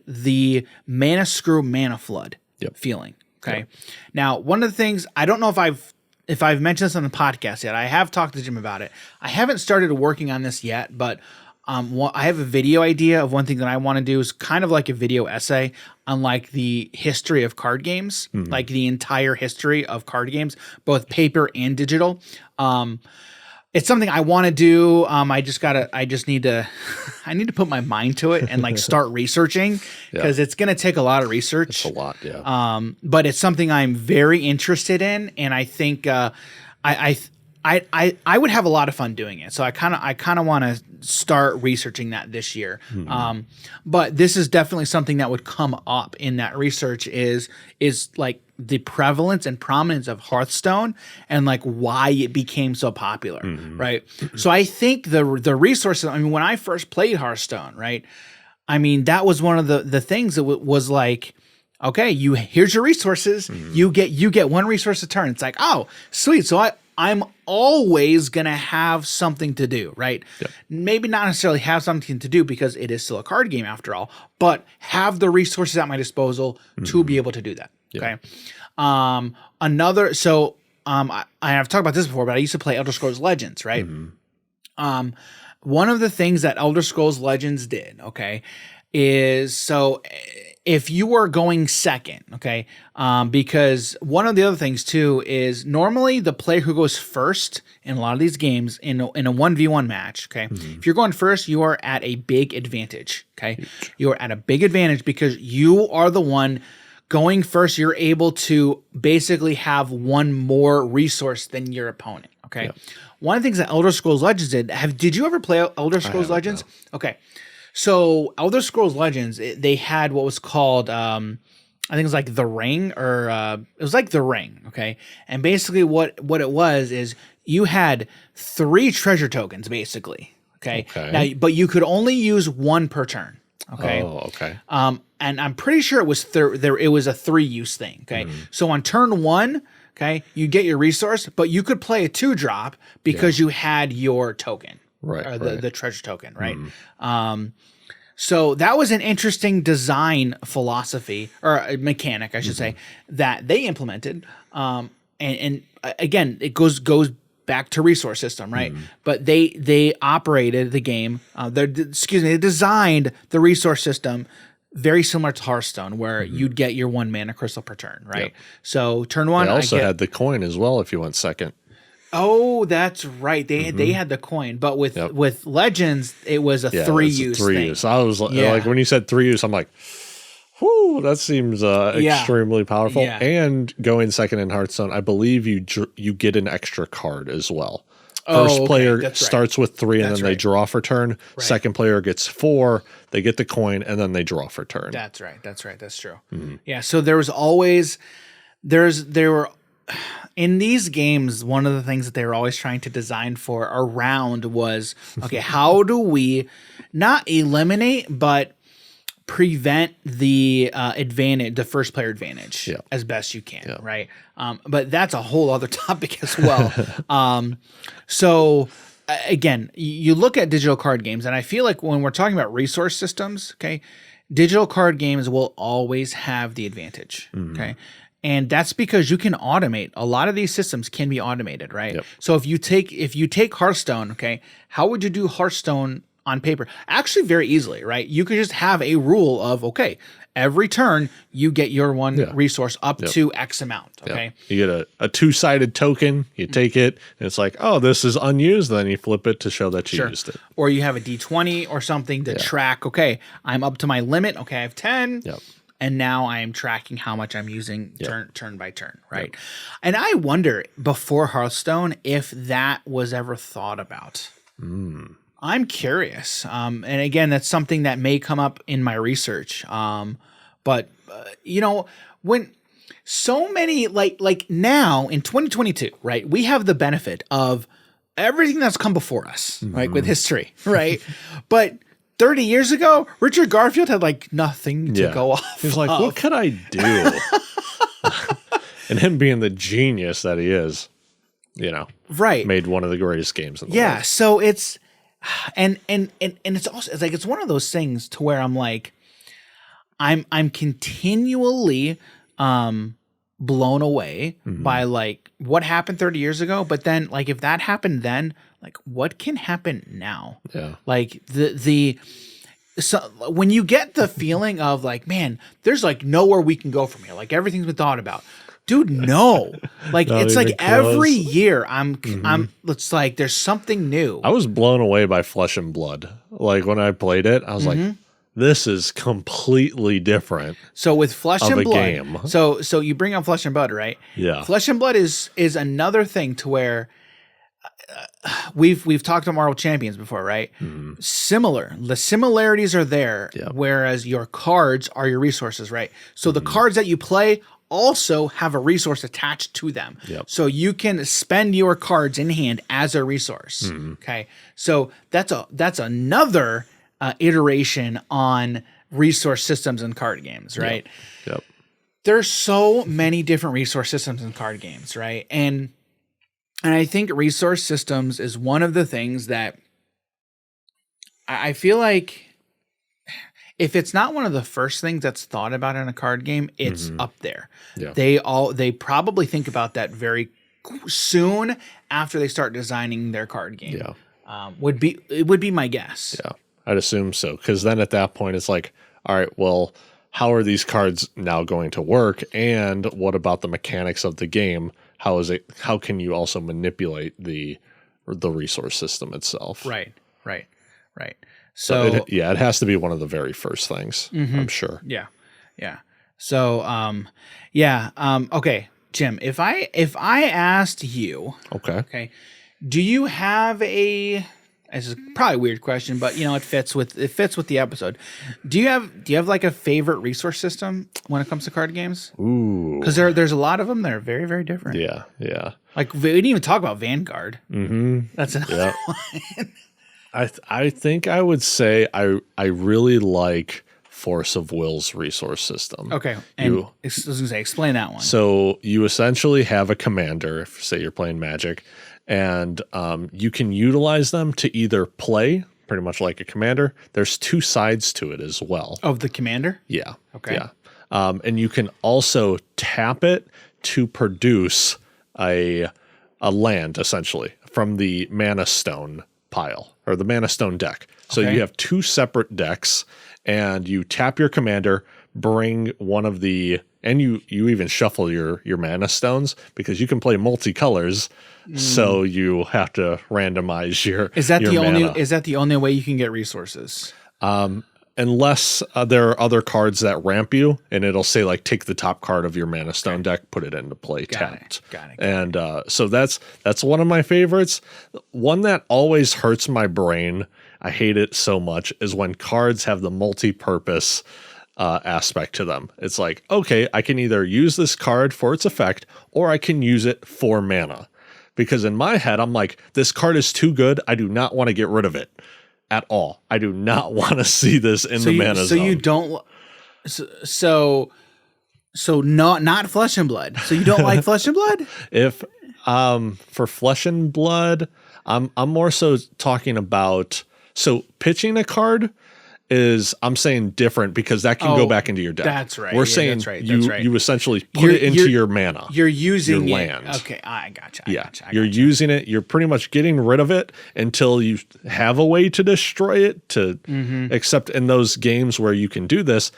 the mana screw, mana flood feeling. Okay. Now, one of the things, I don't know if I've mentioned this on the podcast yet. I have talked to Jim about it. I haven't started working on this yet, but I have a video idea of one thing that I want to do is kind of like a video essay on like the history of card games, like the entire history of card games, both paper and digital. It's something I want to do. I need to put my mind to it and like start researching because it's going to take a lot of research. It's a lot. Yeah. But it's something I'm very interested in. And I think, I would have a lot of fun doing it. So I kind of want to start researching that this year. But this is definitely something that would come up in that research is like the prevalence and prominence of Hearthstone and like why it became so popular, right? So I think the resources, I mean, when I first played Hearthstone, right? I mean, that was one of the things that was like, okay, here's your resources. You get one resource a turn. It's like, oh, sweet. So I'm always going to have something to do, right? Yep. Maybe not necessarily have something to do because it is still a card game after all, but have the resources at my disposal to be able to do that. Okay. I've talked about this before, but I used to play Elder Scrolls Legends, right? One of the things that Elder Scrolls Legends did, okay, is so if you were going second, okay, because one of the other things too is normally the player who goes first in a lot of these games in a 1v1 match, okay, if you're going first, you are at a big advantage, okay? You are at a big advantage because you are the one going first. You're able to basically have one more resource than your opponent, okay? Yep. One of the things that Elder Scrolls Legends did you ever play Elder Scrolls Legends? No. Okay. So Elder Scrolls Legends, they had what was called, I think it was like The Ring, or it was like The Ring, okay? And basically what it was is you had 3 treasure tokens, basically, okay? Now, but you could only use one per turn, okay? Oh, okay. And I'm pretty sure it was it was a 3-use thing, okay? So on turn 1, okay, you get your resource, but you could play a 2-drop because you had your token. Right, or the treasure token, right? So that was an interesting design philosophy or a mechanic, I should say, that they implemented. And again, it goes back to resource system, right? But they operated the game. They designed the resource system very similar to Hearthstone, where you'd get your 1 mana crystal per turn, right? Yep. So turn 1, they also had the coin as well if you went second. Oh, that's right. They had the coin, but with Legends, it was a 3-use thing. So I was like, when you said 3-use, I'm like, whoo, that seems extremely powerful. Yeah. And going second in Hearthstone, I believe you get an extra card as well. First player starts with 3 and then they draw for turn. Right. Second player gets 4, they get the coin, and then they draw for turn. That's right. That's true. Yeah. So there was always there were in these games, one of the things that they were always trying to design for around was, okay, how do we not eliminate, but prevent the advantage, the first player advantage as best you can, right? But that's a whole other topic as well. So again, you look at digital card games, and I feel like when we're talking about resource systems, okay, digital card games will always have the advantage, okay? And that's because you can automate. A lot of these systems can be automated, right? Yep. So if you take Hearthstone, okay, how would you do Hearthstone on paper? Actually, very easily, right? You could just have a rule of, okay, every turn you get your one resource up to X amount, okay? You get a two-sided token, you take it, and it's like, oh, this is unused, then you flip it to show that you used it. Or you have a D20 or something to track, okay, I'm up to my limit, okay, I have 10. And now I am tracking how much I'm using turn by turn, right? And I wonder, before Hearthstone, if that was ever thought about. I'm curious. And again, that's something that may come up in my research. But you know, when so many, like now in 2022, right, we have the benefit of everything that's come before us, right, with history, right? But 30 years ago, Richard Garfield had like nothing to go off. He's like, what could I do? And him being the genius that he is, you know, made one of the greatest games in the world. So it's and it's also, it's like, it's one of those things to where I'm like, I'm continually blown away by like what happened 30 years ago, but then like if that happened then, like what can happen now? Like so when you get the feeling of like, man, there's like nowhere we can go from here, like everything's been thought about. Dude, no. Like it's like every year I'm it's like there's something new. I was blown away by Flesh and Blood. Like when I played it, I was like, this is completely different. So with Flesh and Blood, game. So you bring up Flesh and Blood, right? Yeah. Flesh and Blood is another thing to where we've talked about Marvel Champions before, right? Similar. The similarities are there, whereas your cards are your resources, right? So the cards that you play also have a resource attached to them. So you can spend your cards in hand as a resource. Okay. So that's another iteration on resource systems in card games, right? There's so many different resource systems in card games, right? And I think resource systems is one of the things that I feel like if it's not one of the first things that's thought about in a card game, it's up there. They probably think about that very soon after they start designing their card game. Would be my guess. I'd assume so, because then at that point it's like, all right, well, how are these cards now going to work, and what about the mechanics of the game? How can you also manipulate the resource system itself? Right. So it has to be one of the very first things, I'm sure. Yeah. So okay, Jim, if I asked you, okay, do you have this is probably a weird question, but you know, it fits with the episode. Do you have like a favorite resource system when it comes to card games? Ooh, because there's a lot of them that are very, very different. Yeah. Like we didn't even talk about Vanguard. That's another one. I think I would say I really like Force of Will's resource system. Okay, and I was gonna say, explain that one. So you essentially have a commander, if say you're playing Magic, and you can utilize them to either play pretty much like a commander. There's two sides to it as well. Of the commander? Yeah. Okay. Yeah. And you can also tap it to produce a land essentially from the Mana Stone pile or the Mana Stone deck. So you have two separate decks, and you tap your commander, bring one of the, and you even shuffle your Mana Stones because you can play multicolors. So you have to randomize your Is that your the mana. only? Is that the only way you can get resources? Unless there are other cards that ramp you, and it'll say like take the top card of your Mana Stone deck, put it into play, tapped. Got it. And so that's one of my favorites. One that always hurts my brain, I hate it so much, is when cards have the multi-purpose aspect to them. It's like, okay, I can either use this card for its effect or I can use it for mana. Because in my head, I'm like, this card is too good. I do not want to get rid of it at all. I do not want to see this in the mana zone. So you don't. So not Flesh and Blood. So you don't like Flesh and Blood? If for Flesh and Blood, I'm more so talking about, so pitching a card is, I'm saying different because that can go back into your deck. That's right. We're saying you essentially put it into your mana. You're using your it. land. Okay, I gotcha. You're using it. You're pretty much getting rid of it until you have a way to destroy it. Except in those games where you can do this,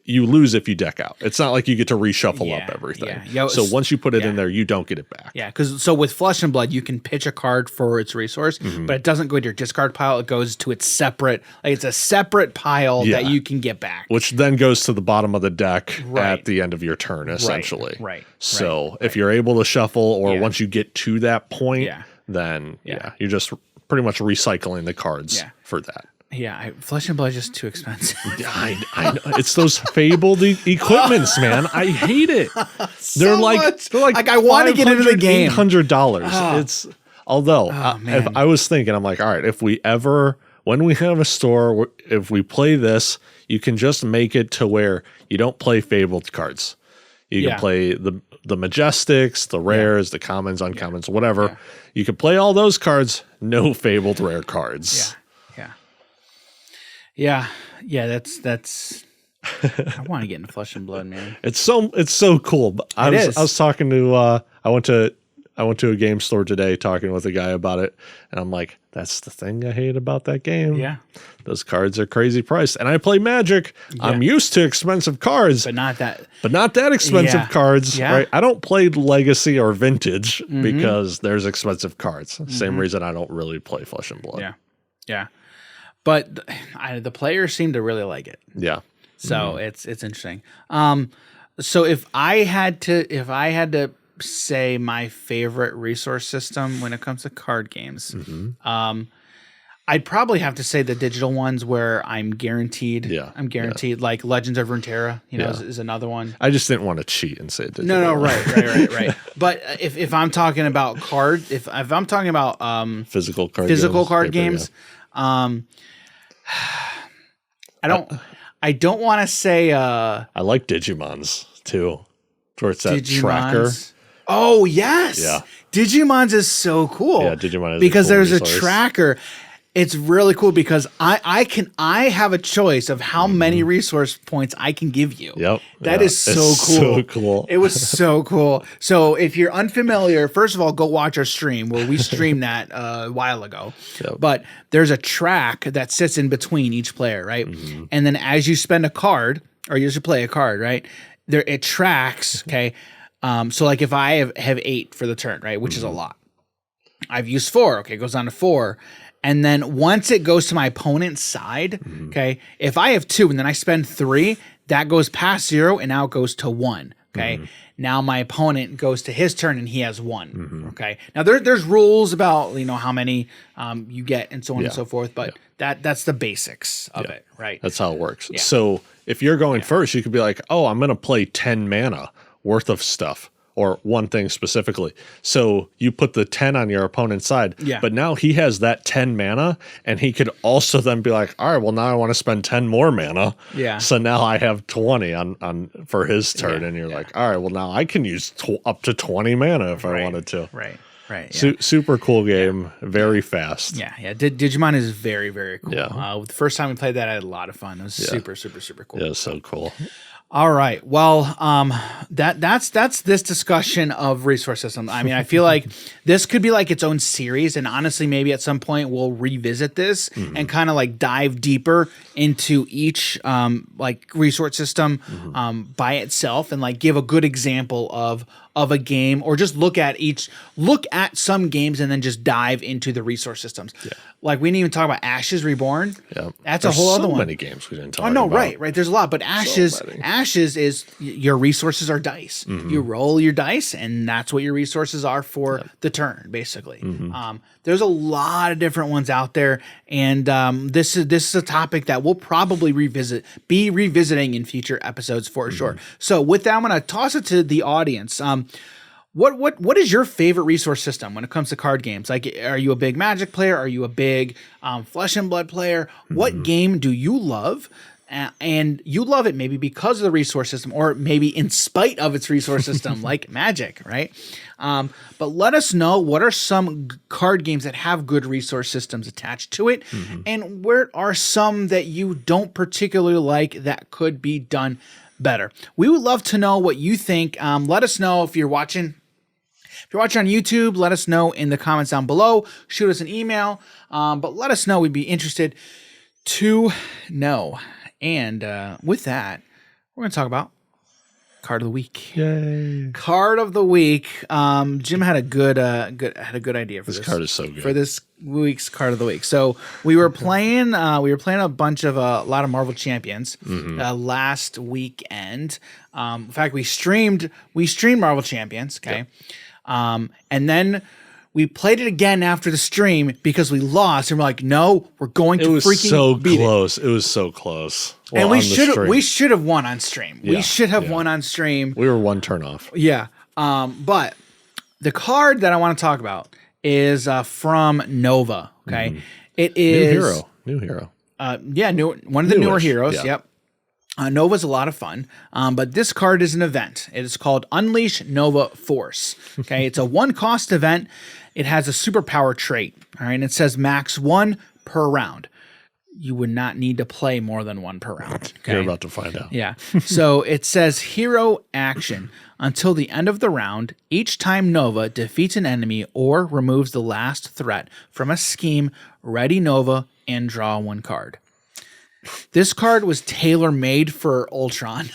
you lose if you deck out. It's not like you get to reshuffle up everything. Yeah. So once you put it in there, you don't get it back. Yeah, because so with Flesh and Blood, you can pitch a card for its resource, but it doesn't go to your discard pile. It goes to its separate, like it's a separate pile that you can get back. Which then goes to the bottom of the deck at the end of your turn, essentially. So if you're able to shuffle, or once you get to that point, then you're just pretty much recycling the cards for that. Yeah, Flesh and Blood is just too expensive. I know. It's those fabled equipments, man. I hate it. They're like I want to get into the game. $800. It's if I was thinking, I'm like, all right, if we ever, when we have a store, if we play this, you can just make it to where you don't play fabled cards. You can play the Majestics, the rares, the commons, uncommons, whatever. You can play all those cards, no fabled rare cards. Yeah, that's I want to get into Flesh and Blood, man. It's so cool. But I was talking to I went to a game store today talking with a guy about it, and I'm like, that's the thing I hate about that game. Yeah. Those cards are crazy priced. And I play Magic. Yeah. I'm used to expensive cards. But not that expensive cards. Yeah. Right? I don't play Legacy or Vintage because there's expensive cards. Same reason I don't really play Flesh and Blood. Yeah. Yeah. But the players seem to really like it. Yeah. So it's interesting. So if I had to say my favorite resource system when it comes to card games, I'd probably have to say the digital ones where I'm guaranteed. Yeah. I'm guaranteed. Like Legends of Runeterra, is another one. I just didn't want to cheat and say digital. No, right. But if I'm talking about if I'm talking about physical card games, I don't want to say. I like Digimons too, towards that tracker. Oh yes, yeah. Digimons is so cool. Yeah, Digimon is because a cool there's resource. A tracker. It's really cool because I have a choice of how many resource points I can give you. Yep. That is so cool. So cool. It was so cool. So if you're unfamiliar, first of all, go watch our stream where we streamed that a while ago. Yep. But there's a track that sits in between each player, right? And then as you spend a card, or you should play a card, right? There it tracks. Okay. So like if I have 8 for the turn, right, which is a lot. I've used 4. Okay, it goes on to 4. And then once it goes to my opponent's side, okay, if I have 2 and then I spend 3, that goes past 0 and now it goes to 1. Okay. Now my opponent goes to his turn and he has 1. Okay. Now there's rules about how many you get and so on and so forth, but that's the basics of it, right? That's how it works. Yeah. So if you're going first, you could be like, oh, I'm gonna play 10 mana worth of stuff. Or one thing specifically. So you put the 10 on your opponent's side, but now he has that 10 mana, and he could also then be like, all right, well, now I want to spend 10 more mana. Yeah. So now I have 20 on for his turn, and you're like, all right, well, now I can use up to 20 mana if I wanted to. Right. Super cool game, very fast. Yeah. Digimon is very, very cool. Yeah. The first time we played that, I had a lot of fun. It was super, super, super cool. Yeah, so cool. All right. Well, that's this discussion of resource systems. I mean, I feel like this could be like its own series, and honestly, maybe at some point we'll revisit this and kind of like dive deeper into each like resource system by itself, and like give a good example of a game, or just look at some games and then just dive into the resource systems. Yeah. Like we didn't even talk about Ashes Reborn. Yeah. That's a whole other one. So many games we didn't talk about. Oh no, right. There's a lot, but Ashes is your resources are dice. You roll your dice, and that's what your resources are for the turn, basically. There's a lot of different ones out there, and this is a topic that we'll probably be revisiting in future episodes for sure. So with that, I'm going to toss it to the audience. What is your favorite resource system when it comes to card games? Like, are you a big Magic player? Are you a big Flesh and Blood player? What game do you love? And you love it maybe because of the resource system, or maybe in spite of its resource system, like Magic, right? But let us know, what are some card games that have good resource systems attached to it, and where are some that you don't particularly like that could be done better? We would love to know what you think. Let us know if you're watching. If you're watching on YouTube, let us know in the comments down below. Shoot us an email, but let us know. We'd be interested to know. And with that, we're going to talk about Card of the Week. Yay! Card of the Week. Jim had a good idea for this. This card is so good for this week's Card of the Week. So we were playing a lot of Marvel Champions last weekend. In fact, we streamed Marvel Champions. Okay, and then we played it again after the stream because we lost, and we're like, no, we're going to freaking beat it. It was so close. Well, and we should have won on stream. We should have won on stream. We were one turn off. Yeah. But the card that I want to talk about is from Nova. Okay. It is new hero. One of the newer heroes. Yeah. Yep. Nova's a lot of fun, but this card is an event. It is called Unleash Nova Force. Okay, it's a 1-cost event. It has a superpower trait. All right, and it says max 1 per round. You would not need to play more than 1 per round. Okay? You're about to find out. Yeah. So it says hero action. Until the end of the round, each time Nova defeats an enemy or removes the last threat from a scheme, ready Nova and draw 1 card. This card was tailor-made for Ultron.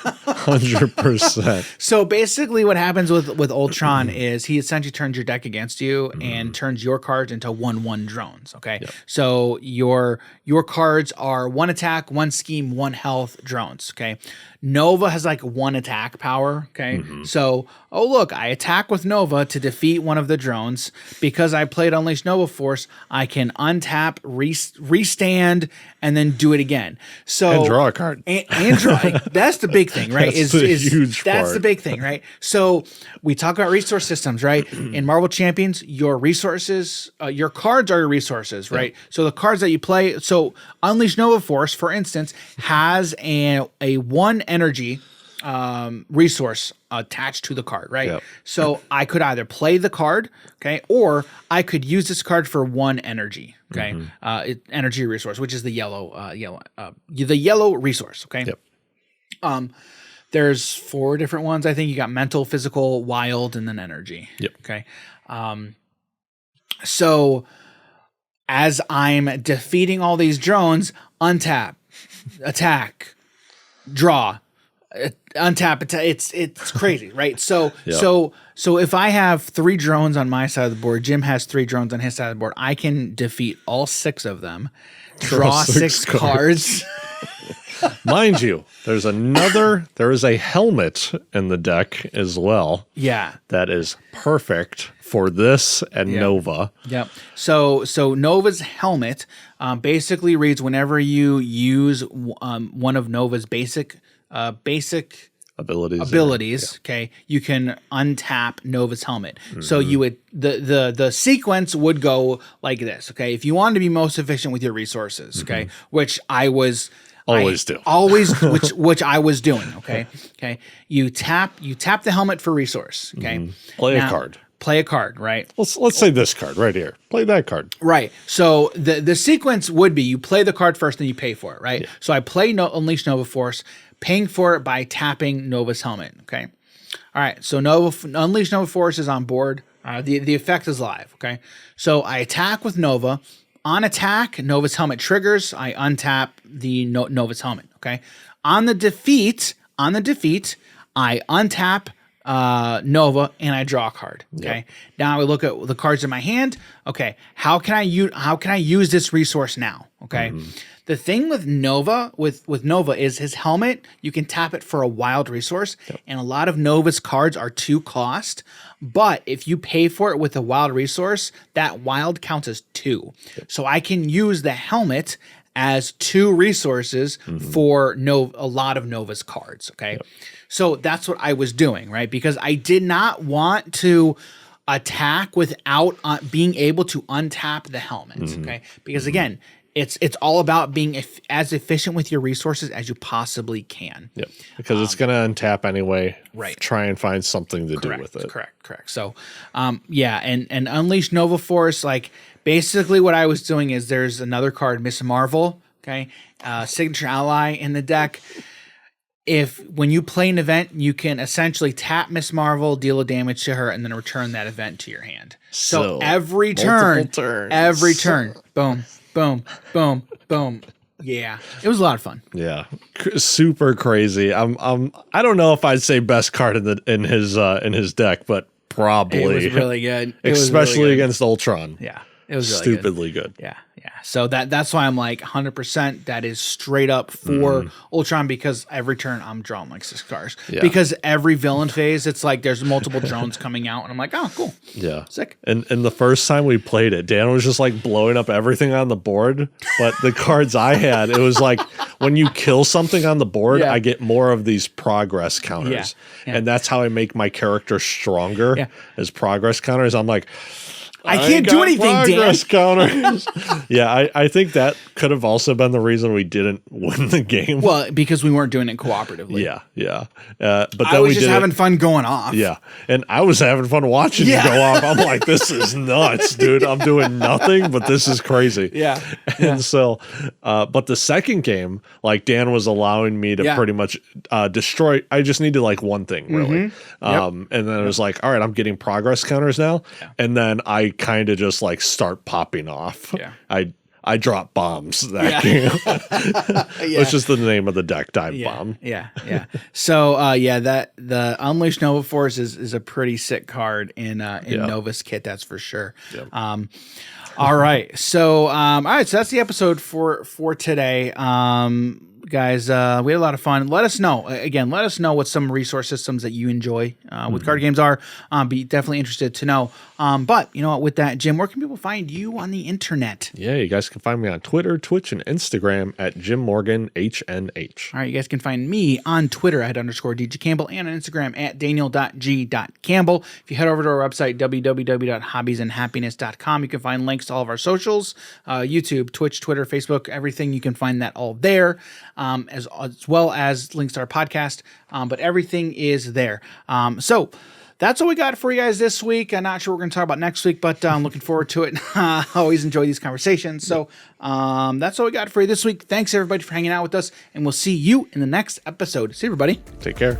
100%. So basically what happens with Ultron is he essentially turns your deck against you and turns your cards into 1/1 drones. Okay. Yep. So your cards are 1 attack, 1 scheme, 1 health drones. Okay. Nova has like 1 attack power. Okay. So, look, I attack with Nova to defeat one of the drones. Because I played Unleash Nova Force, I can untap, restand, and then do it again. So and draw a card. And draw. That's the big thing, right? That's the huge part. That's the big thing, right? So we talk about resource systems, right? In Marvel Champions, your resources, your cards are your resources, right? Yeah. So the cards that you play, so Unleash Nova Force, for instance, has a 1 energy resource attached to the card, right? Yep. So I could either play the card, okay, or I could use this card for 1 energy, okay, energy resource, which is the yellow resource, okay. Yep. There's 4 different ones. I think you got mental, physical, wild, and then energy. Yep. Okay. So as I'm defeating all these drones, untap, attack, draw, untap. It's crazy, right? So so if I have 3 drones on my side of the board, Jim has 3 drones on his side of the board, I can defeat all 6 of them, draw 6 cards. Mind you, there is a helmet in the deck as well. Yeah. That is perfect for this and Nova. Yep. So Nova's helmet basically reads whenever you use one of Nova's basic abilities, okay, you can untap Nova's helmet. So you would the sequence would go like this, okay? If you wanted to be most efficient with your resources, okay, which I was which I was doing, okay? Okay. You tap the helmet for resource, okay? Play a card. Play a card, right? Let's say this card right here. Play that card. Right. So the sequence would be you play the card first, then you pay for it, right? Yeah. So I play Unleash Nova Force, paying for it by tapping Nova's helmet, okay? All right, so Unleash Nova Force is on board. The effect is live, okay? So I attack with Nova. On attack, Nova's helmet triggers. I untap the Nova's helmet, okay? On the defeat, I untap Nova, and I draw a card. Okay. Yep. Now I look at the cards in my hand. Okay. How can I use this resource now? Okay. The thing with Nova, with Nova is his helmet, you can tap it for a wild resource, and a lot of Nova's cards are 2 cost. But if you pay for it with a wild resource, that wild counts as 2. So I can use the helmet as 2 resources for a lot of Nova's cards. Okay. So that's what I was doing, right? Because I did not want to attack without being able to untap the helmet. Okay. Because again, it's all about being as efficient with your resources as you possibly can. Yep. Because it's going to untap anyway. Right. Try and find something to do with it. Correct. So, yeah, and Unleash Nova Force, like basically what I was doing is there's another card, Miss Marvel, okay, signature ally in the deck. When you play an event, you can essentially tap Miss Marvel, deal a damage to her, and then return that event to your hand. So every turn, boom. Boom, boom, boom. Yeah, it was a lot of fun. Yeah, super crazy. I don't know if I'd say best card in his deck, but probably it was really good, especially against Ultron. Yeah, it was really stupidly good. Yeah. So that's why I'm like 100%. That is straight up for Ultron, because every turn I'm drawing like 6 cards. Yeah. Because every villain phase, it's like there's multiple drones coming out, and I'm like, oh, cool. Yeah, sick. And the first time we played it, Dan was just like blowing up everything on the board. But the cards I had, it was like when you kill something on the board, I get more of these progress counters, and that's how I make my character stronger as progress counters. I'm like, I can't do anything, Dan. Counters. Yeah, I think that could have also been the reason we didn't win the game. Well, because we weren't doing it cooperatively. Yeah. But then I was just having fun going off. Yeah, and I was having fun watching you go off. I'm like, this is nuts, dude. I'm doing nothing, but this is crazy. Yeah. And so, but the second game, like Dan was allowing me to pretty much destroy. I just needed like one thing, really. And then it was like, all right, I'm getting progress counters now. Yeah. And then I kind of just like start popping off. Yeah. I drop bombs that game. Which is the name of the deck, Dive Bomb. Yeah. So that the Unleash Nova Force is a pretty sick card in Nova's kit, that's for sure. Yep. All right. So so that's the episode for today. Guys, we had a lot of fun. Let us know what some resource systems that you enjoy with card games are. Be definitely interested to know. But you know what, with that, Jim, where can people find you on the internet? Yeah, you guys can find me on Twitter, Twitch, and Instagram at Jim Morgan HNH. All right, you guys can find me on Twitter at _DJ Campbell and on Instagram at Daniel.G.Campbell. If you head over to our website, www.hobbiesandhappiness.com, you can find links to all of our socials, YouTube, Twitch, Twitter, Facebook, everything. You can find that all there. As well as links to our podcast, but everything is there. So that's all we got for you guys this week. I'm not sure what we're going to talk about next week, but I'm looking forward to it. I always enjoy these conversations. So that's all we got for you this week. Thanks, everybody, for hanging out with us, and we'll see you in the next episode. See you, everybody. Take care.